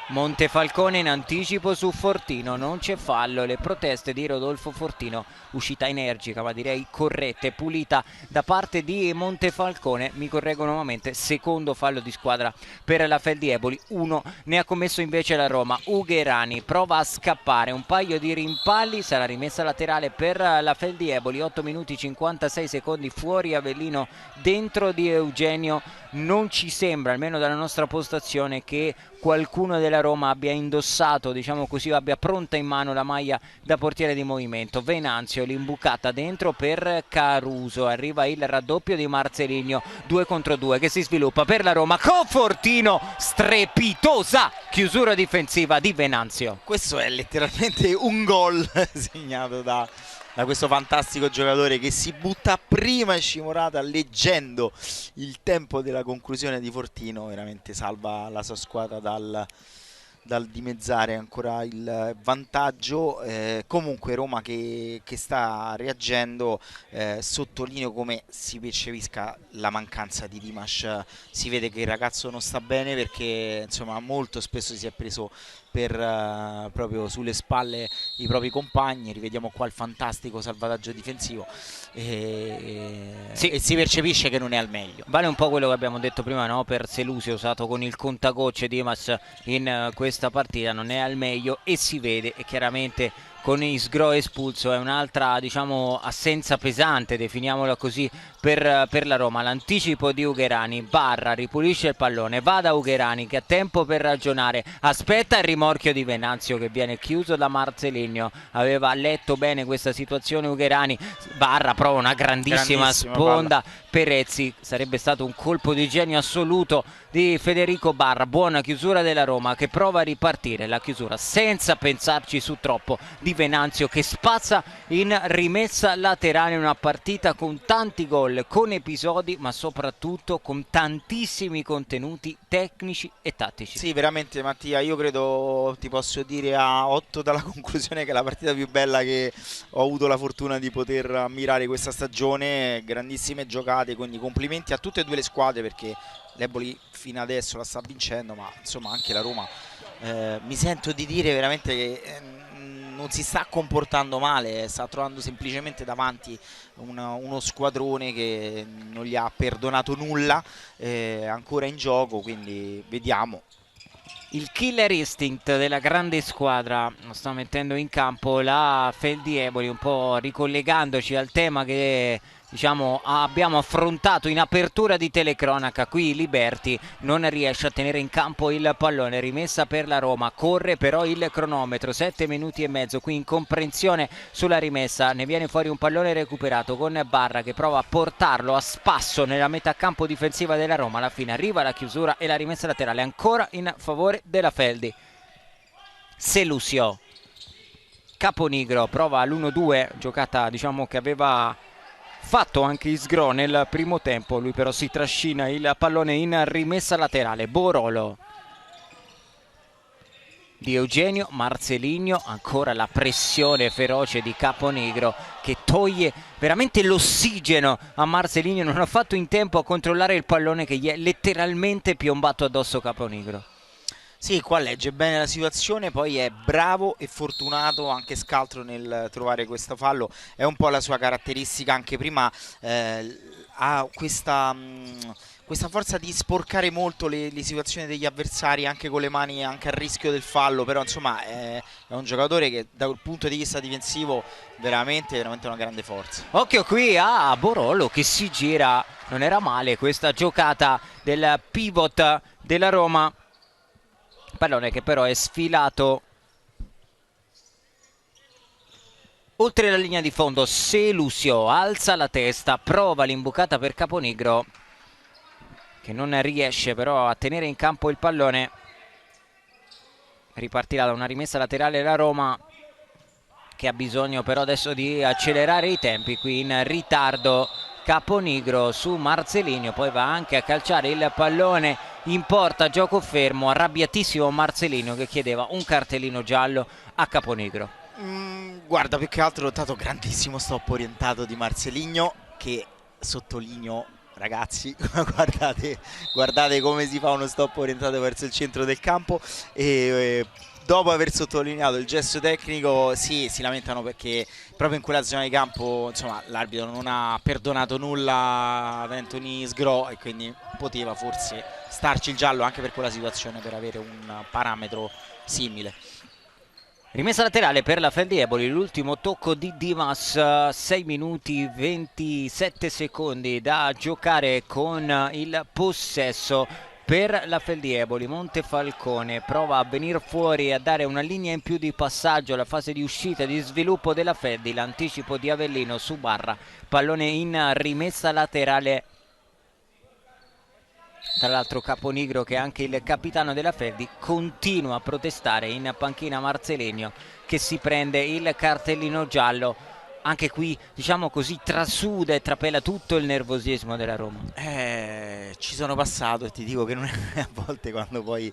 Montefalcone in anticipo su Fortino, non c'è fallo, le proteste di Rodolfo Fortino, uscita energica ma direi corretta e pulita da parte di Montefalcone. Mi correggo nuovamente, secondo fallo di squadra per la Feldi Eboli, 1 ne ha commesso invece la Roma. Ugherani prova a scappare, un paio di rimpalli, sarà rimessa laterale per la Feldi Eboli, 8 minuti 56 secondi fuori Avellino, dentro di Eugenio. Non ci sembra, almeno dalla nostra postazione, che qualcuno della Roma abbia indossato, diciamo così, abbia pronta in mano la maglia da portiere di movimento. Venanzio, l'imbucata dentro per Caruso, arriva il raddoppio di Marcelinho, 2 contro 2 che si sviluppa per la Roma con Fortino, strepitosa chiusura difensiva di Venanzio. Questo è letteralmente un gol segnato da questo fantastico giocatore che si butta prima in scivolata, leggendo il tempo della conclusione di Fortino, veramente salva la sua squadra dal dimezzare ancora il vantaggio. Comunque Roma che sta reagendo, sottolineo come si percepisca la mancanza di Dimash. Si vede che il ragazzo non sta bene, perché insomma molto spesso si è preso per proprio sulle spalle i propri compagni. Rivediamo qua il fantastico salvataggio difensivo e si percepisce che non è al meglio. Vale un po' quello che abbiamo detto prima, no? Per Selusio, usato con il contagocce Dimas in questa partita, non è al meglio e si vede, e chiaramente con Isgro espulso è un'altra, diciamo, assenza pesante, definiamola così, per la Roma. L'anticipo di Ugherani, Barra ripulisce il pallone, va da Ugherani che ha tempo per ragionare, aspetta il rimorchio di Venanzio che viene chiuso da Marcelinho. Aveva letto bene questa situazione Ugherani, Barra prova una grandissima sponda, Perezzi, sarebbe stato un colpo di genio assoluto di Federico Barra. Buona chiusura della Roma che prova a ripartire, la chiusura senza pensarci su troppo di Venanzio che spazza in rimessa laterale. Una partita con tanti gol, con episodi, ma soprattutto con tantissimi contenuti tecnici e tattici. Sì, veramente Mattia, io credo, ti posso dire a 8 dalla conclusione, che è la partita più bella che ho avuto la fortuna di poter ammirare questa stagione. Grandissime giocate, quindi complimenti a tutte e due le squadre, perché l'Eboli fino adesso la sta vincendo, ma insomma anche la Roma mi sento di dire veramente che non si sta comportando male, sta trovando semplicemente davanti uno squadrone che non gli ha perdonato nulla, ancora in gioco, quindi vediamo. Il killer instinct della grande squadra lo sta mettendo in campo la Feldi Eboli, un po' ricollegandoci al tema che, diciamo, abbiamo affrontato in apertura di telecronaca. Qui Liberti non riesce a tenere in campo il pallone, rimessa per la Roma, corre però il cronometro, 7 minuti e mezzo, qui incomprensione sulla rimessa, ne viene fuori un pallone recuperato con Barra che prova a portarlo a spasso nella metà campo difensiva della Roma. Alla fine arriva la chiusura e la rimessa laterale ancora in favore della Feldi. Selusio, Caponigro prova l'1-2, giocata, diciamo, che aveva fatto anche Isgro nel primo tempo. Lui però si trascina il pallone in rimessa laterale. Borolo di Eugenio, Marcelinho, ancora la pressione feroce di Caponigro che toglie veramente l'ossigeno a Marcelinho. Non ha fatto in tempo a controllare il pallone che gli è letteralmente piombato addosso Caponigro. Sì, qua legge bene la situazione, poi è bravo e fortunato anche Scaltro nel trovare questo fallo. È un po' la sua caratteristica, anche prima ha questa forza di sporcare molto le situazioni degli avversari, anche con le mani, anche a rischio del fallo. Però insomma è un giocatore che dal punto di vista difensivo veramente una grande forza. Occhio qui a Borolo che si gira, non era male questa giocata del pivot della Roma. Pallone che però è sfilato oltre la linea di fondo. Selusio alza la testa, prova l'imbucata per Caponigro che non riesce però a tenere in campo il pallone. Ripartirà da una rimessa laterale la Roma che ha bisogno però adesso di accelerare i tempi. Qui in ritardo Caponigro su Marcelinho, poi va anche a calciare il pallone in porta, gioco fermo, arrabbiatissimo Marcelinho che chiedeva un cartellino giallo a Caponigro. Guarda, più che altro ho notato grandissimo stop orientato di Marcelinho, che sottolineo, ragazzi, guardate come si fa uno stop orientato verso il centro del campo. E dopo aver sottolineato il gesto tecnico, sì, si lamentano perché proprio in quella zona di campo, insomma, l'arbitro non ha perdonato nulla ad Anthony Sgro e quindi poteva forse starci il giallo anche per quella situazione, per avere un parametro simile. Rimessa laterale per la Feldi Eboli, l'ultimo tocco di Dimas, 6 minuti 27 secondi da giocare con il possesso per la Feldi Eboli. Montefalcone prova a venire fuori, a dare una linea in più di passaggio alla fase di uscita e di sviluppo della Feldi. L'anticipo di Avellino su Barra, pallone in rimessa laterale. Tra l'altro Caponigro, che è anche il capitano della Feldi, continua a protestare in panchina Marcelinho che si prende il cartellino giallo. Anche qui, diciamo così, trasuda e trapela tutto il nervosismo della Roma. Ci sono passato e ti dico che non è a volte, quando poi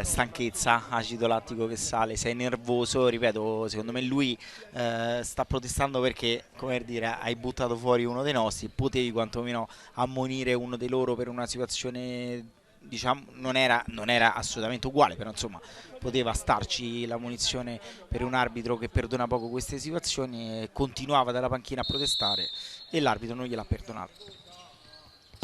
stanchezza, acido lattico che sale, sei nervoso. Ripeto, secondo me lui sta protestando perché, come dire, hai buttato fuori uno dei nostri, potevi quantomeno ammonire uno dei loro per una situazione diciamo, non era assolutamente uguale, però insomma poteva starci la munizione per un arbitro che perdona poco queste situazioni, e continuava dalla panchina a protestare e l'arbitro non gliel'ha perdonato.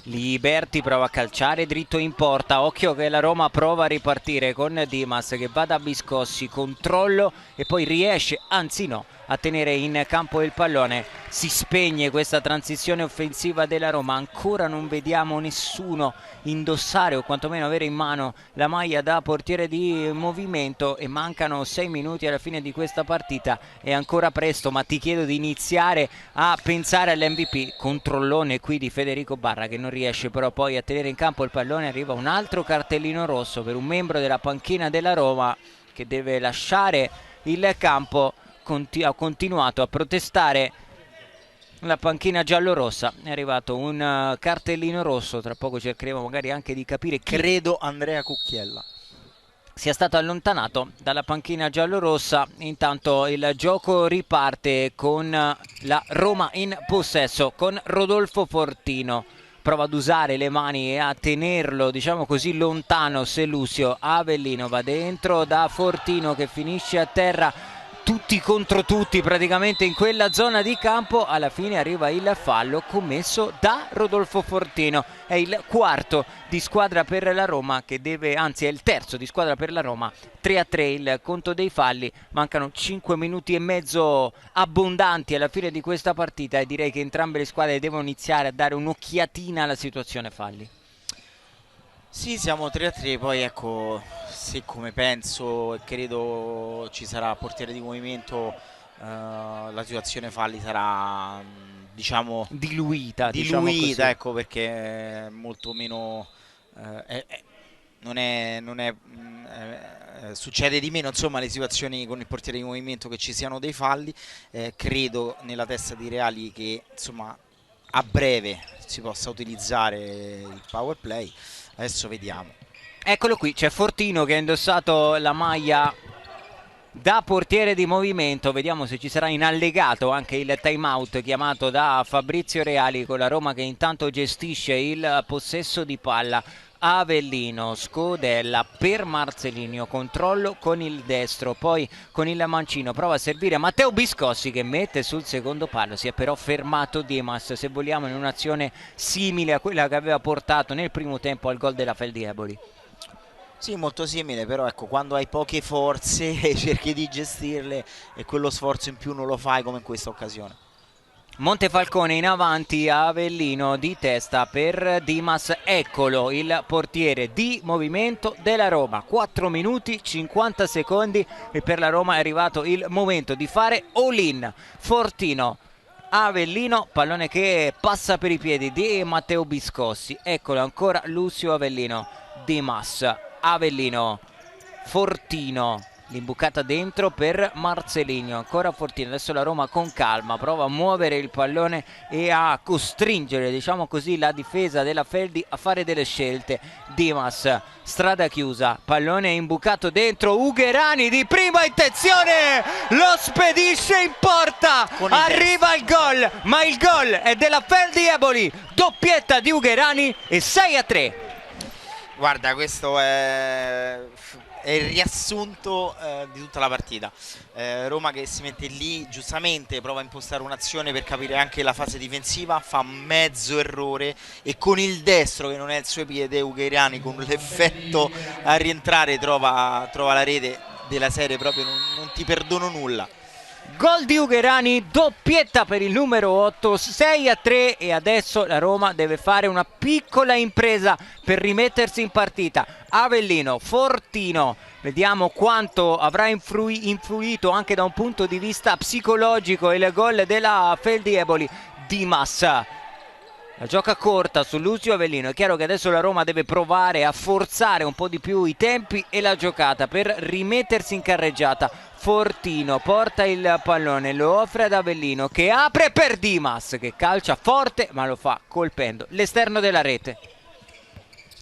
Liberti prova a calciare dritto in porta, occhio che la Roma prova a ripartire con Dimas che va da Biscossi, controllo e poi riesce, anzi no, a tenere in campo il pallone. Si spegne questa transizione offensiva della Roma, ancora non vediamo nessuno indossare o quantomeno avere in mano la maglia da portiere di movimento e mancano 6 minuti alla fine di questa partita. È ancora presto, ma ti chiedo di iniziare a pensare all'MVP. Controllone qui di Federico Barra che non riesce però poi a tenere in campo il pallone. Arriva un altro cartellino rosso per un membro della panchina della Roma che deve lasciare il campo. Ha continuato a protestare la panchina giallorossa. È arrivato un cartellino rosso, tra poco cercheremo magari anche di capire chi Credo Andrea Cucchiella sia stato allontanato dalla panchina giallorossa. Intanto il gioco riparte con la Roma in possesso, con Rodolfo Fortino. Prova ad usare le mani e a tenerlo, diciamo così, lontano Selusio. Avellino va dentro da Fortino che finisce a terra, tutti contro tutti praticamente in quella zona di campo. Alla fine arriva il fallo commesso da Rodolfo Fortino. È il quarto di squadra per la Roma che deve, anzi è il terzo di squadra per la Roma. 3-3 il conto dei falli, mancano 5 minuti e mezzo abbondanti alla fine di questa partita e direi che entrambe le squadre devono iniziare a dare un'occhiatina alla situazione falli. Sì, siamo 3-3, poi ecco, se come penso e credo ci sarà portiere di movimento, la situazione falli sarà, diciamo, Diluita, diciamo così. ecco, perché è molto meno, succede di meno, insomma, le situazioni con il portiere di movimento che ci siano dei falli. Credo nella testa di Reali che, insomma, a breve si possa utilizzare il power play. Adesso vediamo. Eccolo qui, c'è Fortino che ha indossato la maglia da portiere di movimento. Vediamo se ci sarà in allegato anche il time out chiamato da Fabrizio Reali, con la Roma che intanto gestisce il possesso di palla. Avellino, Scodella per Marcelinho, controllo con il destro, poi con il mancino prova a servire Matteo Biscossi che mette sul secondo palo. Si è però fermato Dimas, se vogliamo, in un'azione simile a quella che aveva portato nel primo tempo al gol della Feldieboli. Sì, molto simile, però ecco, quando hai poche forze cerchi di gestirle e quello sforzo in più non lo fai come in questa occasione. Montefalcone in avanti, Avellino di testa per Dimas. Eccolo il portiere di movimento della Roma. 4 minuti 50 secondi e per la Roma è arrivato il momento di fare all-in. Fortino, Avellino, pallone che passa per i piedi di Matteo Biscossi. Eccolo ancora Lucio Avellino. Dimas, Avellino, Fortino, l'imbucata dentro per Marcelinho, ancora Fortino. Adesso la Roma con calma prova a muovere il pallone e a costringere, diciamo così, la difesa della Feldi a fare delle scelte. Dimas, strada chiusa, pallone imbucato dentro, Ugherani di prima intenzione lo spedisce in porta, arriva il gol, ma il gol è della Feldieboli, doppietta di Ugherani e 6-3. Guarda, questo è il riassunto di tutta la partita. Roma che si mette lì, giustamente prova a impostare un'azione per capire anche la fase difensiva, fa mezzo errore e con il destro, che non è il suo piede, Ugherani con l'effetto a rientrare trova la rete della serie, proprio non ti perdono nulla. Gol di Ugherani, doppietta per il numero 8, 6-3 e adesso la Roma deve fare una piccola impresa per rimettersi in partita. Avellino, Fortino, vediamo quanto avrà influito anche da un punto di vista psicologico il gol della Feldieboli. Dimas, la gioca corta su Lucio Avellino. È chiaro che adesso la Roma deve provare a forzare un po' di più i tempi e la giocata per rimettersi in carreggiata. Fortino porta il pallone, lo offre ad Avellino che apre per Dimas che calcia forte ma lo fa colpendo l'esterno della rete.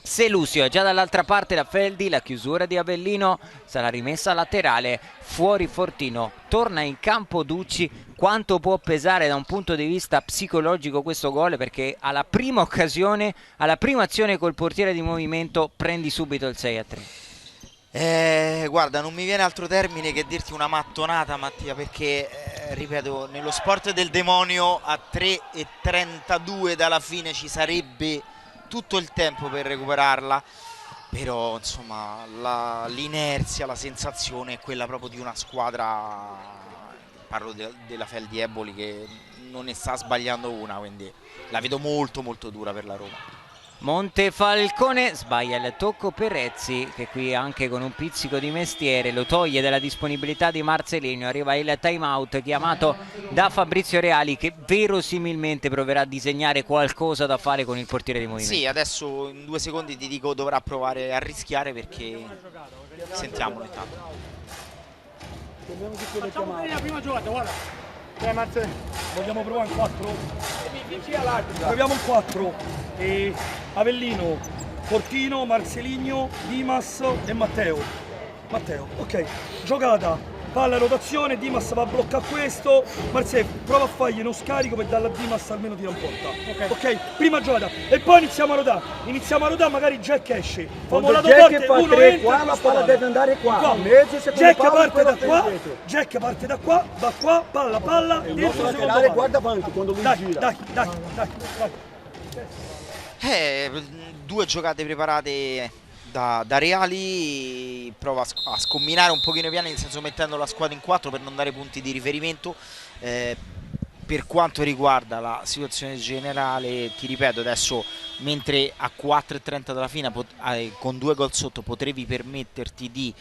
Selusio è già dall'altra parte, la Feldi, la chiusura di Avellino, sarà rimessa laterale, fuori Fortino, torna in campo Ducci. Quanto può pesare da un punto di vista psicologico questo gol? Perché alla prima occasione, alla prima azione col portiere di movimento prendi subito il 6-3. Guarda, non mi viene altro termine che dirti una mattonata, Mattia, perché ripeto, nello sport del demonio a 3:32 dalla fine ci sarebbe tutto il tempo per recuperarla, però insomma l'inerzia, la sensazione è quella proprio di una squadra, parlo della Feldi Eboli, che non ne sta sbagliando una, quindi la vedo molto molto dura per la Roma. Montefalcone sbaglia il tocco Perezzi, che qui anche con un pizzico di mestiere lo toglie dalla disponibilità di Marcelinho. Arriva il time out chiamato da Fabrizio Reali, che verosimilmente proverà a disegnare qualcosa da fare con il portiere di movimento. Sì, adesso in 2 secondi ti dico dovrà provare a rischiare, perché sentiamolo intanto. Facciamo bene la prima giocata, guarda. Vogliamo provare in 4? Proviamo in 4. Avellino, Fortino, Marcelinho, Dimas e Matteo. Ok. Giocata. Palla rotazione, Dimas va a bloccare questo. Marcel, prova a fargli uno scarico per darla a Dimas, almeno tira in porta. Ok, prima giocata. E poi iniziamo a rodare, magari Jack esce. Famo la parte, uno entra, qua, la palla deve andare qua. Jack parte da qua, Jack parte da qua, va qua, palla, dentro il secondo palo. Guarda avanti quando lui gira. Dai. 2 giocate preparate da Reali, prova a scombinare un pochino i piani, nel senso mettendo la squadra in 4 per non dare punti di riferimento. Per quanto riguarda la situazione generale, ti ripeto, adesso mentre a 4:30 dalla fine con 2 gol sotto potevi permetterti di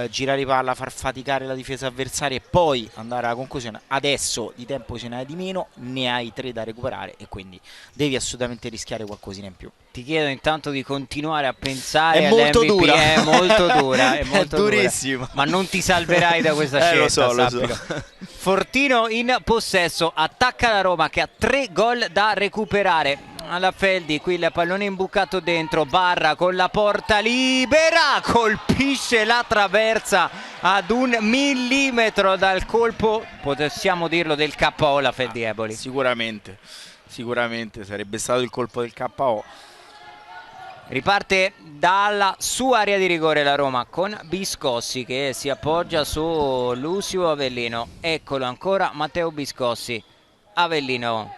girare palla, far faticare la difesa avversaria e poi andare alla conclusione, adesso di tempo ce n'hai di meno, ne hai 3 da recuperare e quindi devi assolutamente rischiare qualcosina in più. Ti chiedo intanto di continuare a pensare è molto all'MVP. dura. È molto dura, è molto durissima, ma non ti salverai da questa scelta, lo sappilo. so. Fortino in possesso, attacca la Roma che ha 3 gol da recuperare. Alla Feldi, qui il pallone imbucato dentro, Barra con la porta libera, colpisce la traversa ad 1 millimetro dal colpo, possiamo dirlo, del KO la Feldi Eboli. Sicuramente sarebbe stato il colpo del KO. Riparte dalla sua area di rigore la Roma con Biscossi che si appoggia su Lucio Avellino. Eccolo ancora Matteo Biscossi. Avellino,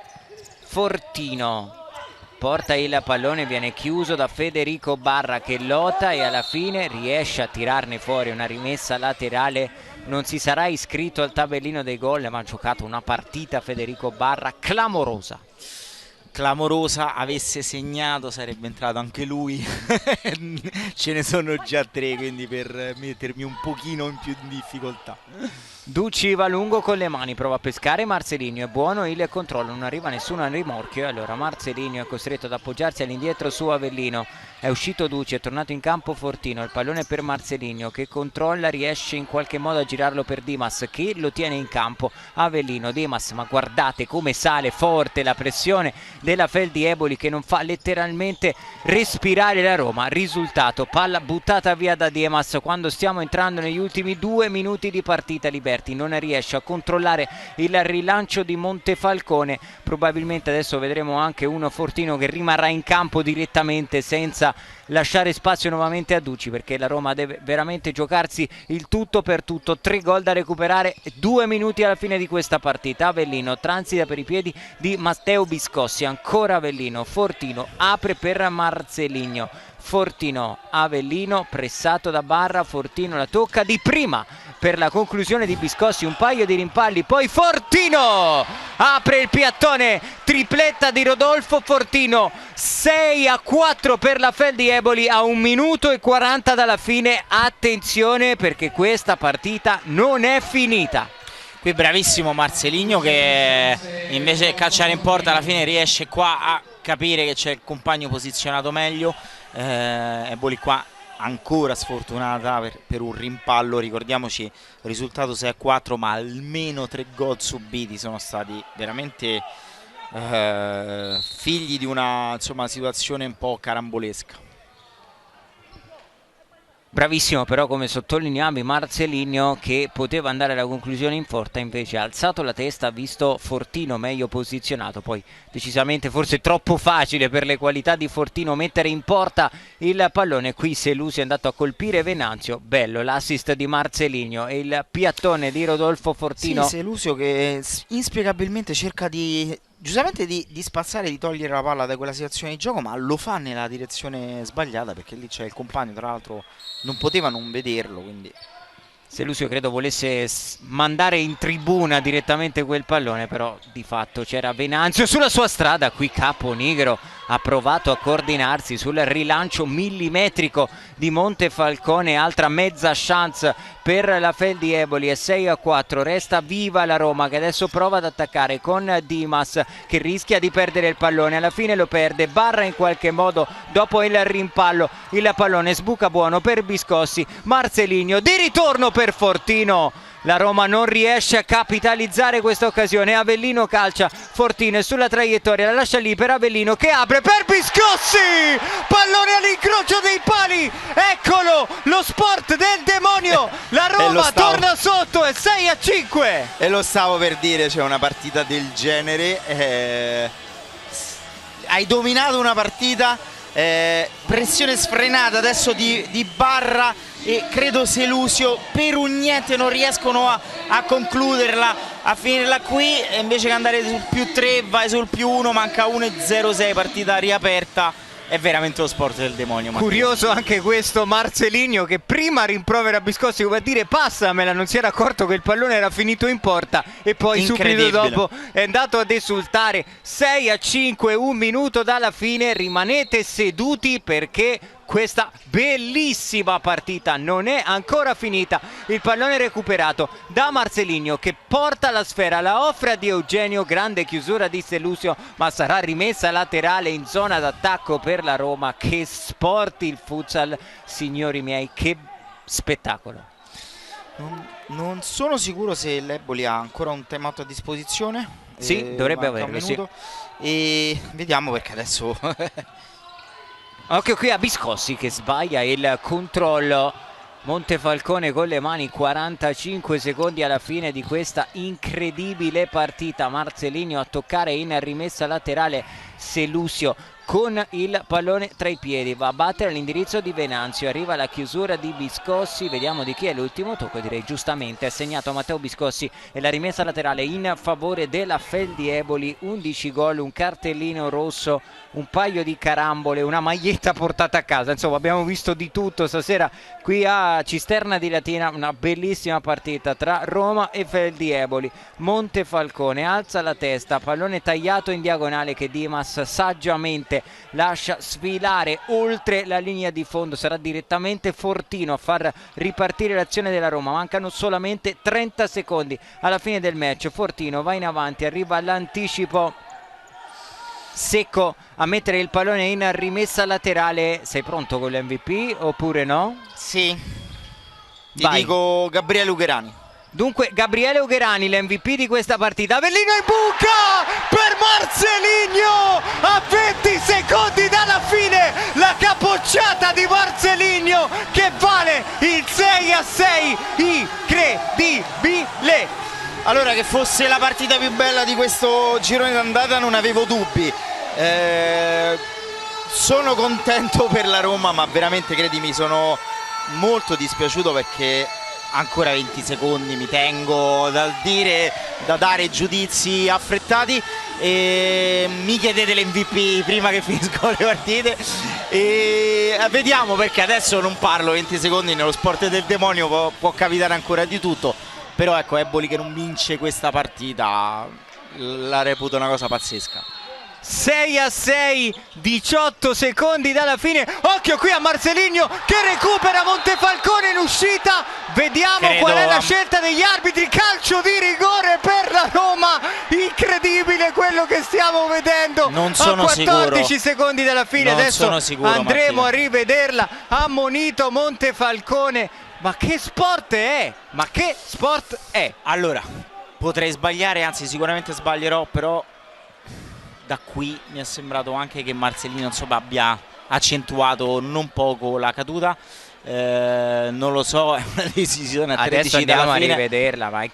Fortino porta il pallone, viene chiuso da Federico Barra che lotta e alla fine riesce a tirarne fuori una rimessa laterale. Non si sarà iscritto al tabellino dei gol, ma ha giocato una partita Federico Barra clamorosa. Avesse segnato sarebbe entrato anche lui. Ce ne sono già 3, quindi per mettermi un pochino in più in difficoltà. Ducci va lungo con le mani, prova a pescare Marcelinho, è buono il controllo, non arriva nessuno al rimorchio e allora Marcelinho è costretto ad appoggiarsi all'indietro su Avellino. È uscito Ducci, è tornato in campo Fortino, il pallone per Marcelinho che controlla, riesce in qualche modo a girarlo per Dimas che lo tiene in campo. Avellino, Dimas, ma guardate come sale forte la pressione della Feldi Eboli che non fa letteralmente respirare la Roma. Risultato, palla buttata via da Dimas quando stiamo entrando negli ultimi 2 minuti di partita. Liberti non riesce a controllare il rilancio di Montefalcone, probabilmente adesso vedremo anche uno Fortino che rimarrà in campo direttamente senza lasciare spazio nuovamente a Ducci, perché la Roma deve veramente giocarsi il tutto per tutto. 3 gol da recuperare, 2 minuti alla fine di questa partita. Avellino transita per i piedi di Matteo Biscossi, ancora Avellino, Fortino apre per Marcelinho, Fortino, Avellino pressato da Barra, Fortino la tocca di prima per la conclusione di Biscossi, un paio di rimpalli, poi Fortino apre il piattone, tripletta di Rodolfo Fortino, 6-4 per la Feldi Eboli a 1 minuto e 40 dalla fine. Attenzione perché questa partita non è finita. Qui bravissimo Marcelinho che invece di calciare in porta alla fine riesce qua a capire che c'è il compagno posizionato meglio. Eboli qua ancora sfortunata per un rimpallo, ricordiamoci il risultato 6-4, ma almeno 3 gol subiti sono stati veramente figli di una situazione un po' carambolesca. Bravissimo però, come sottolineavi, Marcelinho, che poteva andare alla conclusione in porta, invece ha alzato la testa, ha visto Fortino meglio posizionato, poi decisamente forse troppo facile per le qualità di Fortino mettere in porta il pallone. Qui Selusio è andato a colpire Venanzio, bello l'assist di Marcelinho e il piattone di Rodolfo Fortino. Sì, Selusio che inspiegabilmente cerca giustamente di spazzare, di togliere la palla da quella situazione di gioco, ma lo fa nella direzione sbagliata, perché lì c'è il compagno, tra l'altro non poteva non vederlo, quindi Selusio credo volesse mandare in tribuna direttamente quel pallone, però di fatto c'era Venanzio sulla sua strada. Qui Caponigro ha provato a coordinarsi sul rilancio millimetrico di Montefalcone, altra mezza chance per la Feldi Eboli, è 6-4, resta viva la Roma che adesso prova ad attaccare con Dimas che rischia di perdere il pallone, alla fine lo perde, Barra in qualche modo dopo il rimpallo, il pallone sbuca buono per Biscossi, Marcelinho di ritorno per Fortino. La Roma non riesce a capitalizzare questa occasione, Avellino calcia, Fortino è sulla traiettoria, la lascia lì per Avellino che apre per Biscossi, pallone all'incrocio dei pali, eccolo lo sport del demonio, la Roma torna sotto, è 6-5. E lo stavo per dire, c'è una partita del genere, hai dominato una partita, pressione sfrenata adesso di Barra e credo Selusio per un niente non riescono a concluderla, a finirla qui, e invece che andare sul più 3 vai sul più 1, manca 1-0-6, partita riaperta. È veramente lo sport del demonio, Matteo. Curioso anche questo Marcelinho che prima rimprovera Biscossi come a dire passamela, non si era accorto che il pallone era finito in porta e poi subito dopo è andato ad esultare. 6-5, un minuto dalla fine, rimanete seduti perché questa bellissima partita non è ancora finita. Il pallone recuperato da Marcelinho che porta la sfera, la offre a Di Eugenio, grande chiusura di Selusio, ma sarà rimessa laterale in zona d'attacco per la Roma. Che sport il futsal, signori miei, che spettacolo. Non sono sicuro se l'Eboli ha ancora un timeout a disposizione. Sì, dovrebbe averlo, sì. E vediamo, perché adesso occhio qui a Biscossi che sbaglia il controllo. Montefalcone con le mani, 45 secondi alla fine di questa incredibile partita. Marcelinho a toccare in rimessa laterale, Selusio con il pallone tra i piedi, va a battere l'indirizzo di Venanzio, arriva la chiusura di Biscossi, vediamo di chi è l'ultimo tocco, direi giustamente è segnato Matteo Biscossi e la rimessa laterale in favore della Feldi Eboli. 11 gol, un cartellino rosso, un paio di carambole, una maglietta portata a casa, insomma abbiamo visto di tutto stasera qui a Cisterna di Latina, una bellissima partita tra Roma e Feldi Eboli. Montefalcone alza la testa, pallone tagliato in diagonale che Dimas saggiamente lascia sfilare oltre la linea di fondo, sarà direttamente Fortino a far ripartire l'azione della Roma. Mancano solamente 30 secondi alla fine del match, Fortino va in avanti, arriva all'anticipo secco a mettere il pallone in rimessa laterale. Sei pronto con l'MVP oppure no? Sì, ti dico Gabriele Ugherani. Dunque Gabriele Ugherani, l'MVP di questa partita. Avellino in buca per Marcelinho a 20 secondi dalla fine, la capocciata di Marcelinho che vale il 6-6, incredibile. Allora, che fosse la partita più bella di questo girone d'andata non avevo dubbi, sono contento per la Roma, ma veramente credimi sono molto dispiaciuto perché ancora 20 secondi mi tengo da dare giudizi affrettati, e mi chiedete l'MVP prima che finiscono le partite e vediamo, perché adesso non parlo 20 secondi, nello sport del demonio può capitare ancora di tutto, però ecco, Eboli che non vince questa partita la reputo una cosa pazzesca. 6-6, 18 secondi dalla fine. Occhio qui a Marcelinho che recupera Montefalcone in uscita. Vediamo qual è la scelta degli arbitri. Calcio di rigore per la Roma. Incredibile quello che stiamo vedendo. Non sono a 14 sicuro. Secondi dalla fine. Non adesso sono sicuro, andremo Mattia. a rivederla. Ammonito Montefalcone. Ma che sport è? Ma che sport è? Allora, potrei sbagliare, anzi sicuramente sbaglierò, però da qui mi è sembrato anche che Marcelinho insomma abbia accentuato non poco la caduta, non lo so, è una decisione a 13 Adesso andiamo dalla a fine. rivederla, ma è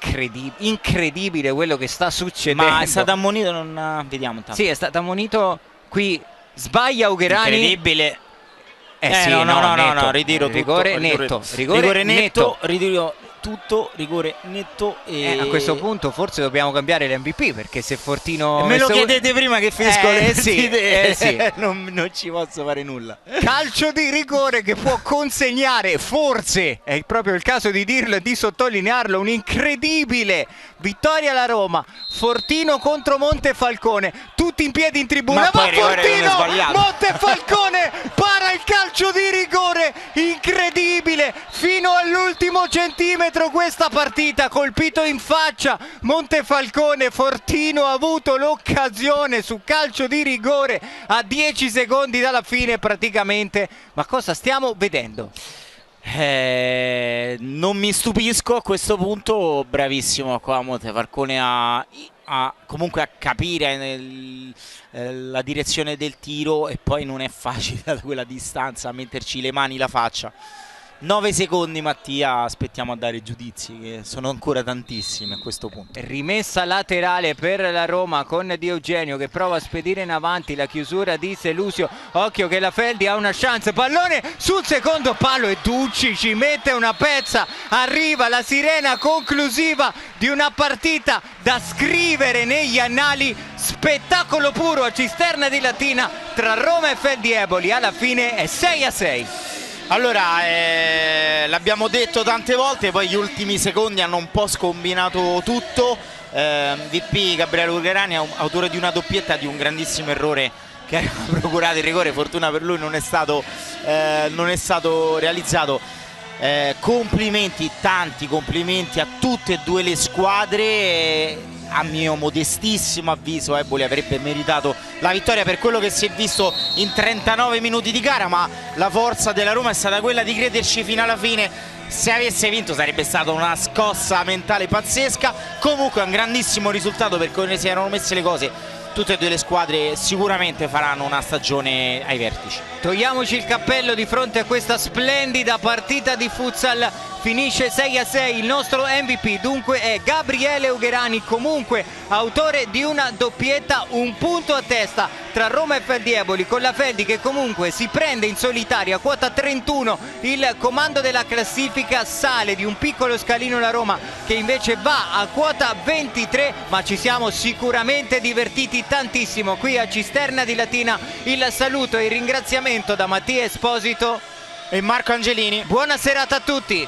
incredibile quello che sta succedendo. Ma è stato ammonito, non vediamo intanto. Sì, è stato ammonito qui, sbaglia Ugherani. Incredibile. Sì, no, ritiro tutto. rigore netto, Rigore netto, ritiro tutto, rigore netto e a questo punto forse dobbiamo cambiare l'MVP, perché se Fortino me lo chiedete prima che finisco le partite, sì. non ci posso fare nulla. Calcio di rigore che può consegnare, forse è proprio il caso di dirlo e di sottolinearlo, un'incredibile vittoria alla Roma. Fortino contro Montefalcone, tutti in piedi in tribuna, Ma poi Fortino, sbagliato. Montefalcone para il calcio di rigore, incredibile, fino all'ultimo centimetro questa partita, colpito in faccia Montefalcone. Fortino ha avuto l'occasione su calcio di rigore a 10 secondi dalla fine praticamente. Ma cosa stiamo vedendo? Non mi stupisco a questo punto, bravissimo qua Montefalcone comunque a capire la direzione del tiro, e poi non è facile da quella distanza metterci le mani, la faccia. 9 secondi Mattia, aspettiamo a dare giudizi che sono ancora tantissimi a questo punto. Rimessa laterale per la Roma con Di Eugenio che prova a spedire in avanti la chiusura di Selusio. Occhio che la Feldi ha una chance, pallone sul secondo palo e Ducci ci mette una pezza. Arriva la sirena conclusiva di una partita da scrivere negli annali. Spettacolo puro a Cisterna di Latina tra Roma e Feldi Eboli. Alla fine è 6-6. Allora, l'abbiamo detto tante volte, poi gli ultimi secondi hanno un po' scombinato tutto. VP Gabriele Ugherani, autore di una doppietta, di un grandissimo errore che aveva procurato il rigore, fortuna per lui non è stato realizzato. Complimenti, tanti complimenti a tutte e due le squadre. A mio modestissimo avviso Eboli avrebbe meritato la vittoria per quello che si è visto in 39 minuti di gara, ma la forza della Roma è stata quella di crederci fino alla fine. Se avesse vinto sarebbe stata una scossa mentale pazzesca. Comunque è un grandissimo risultato per come si erano messe le cose. Tutte e due le squadre sicuramente faranno una stagione ai vertici. Togliamoci il cappello di fronte a questa splendida partita di futsal. Finisce 6-6, il nostro MVP dunque è Gabriele Ugherani, comunque autore di una doppietta, un punto a testa tra Roma e Feldi Eboli, con la Feldi che comunque si prende in solitaria a quota 31 il comando della classifica, sale di un piccolo scalino la Roma che invece va a quota 23, ma ci siamo sicuramente divertiti tantissimo qui a Cisterna di Latina. Il saluto e il ringraziamento da Mattia Esposito e Marco Angelini. Buona serata a tutti.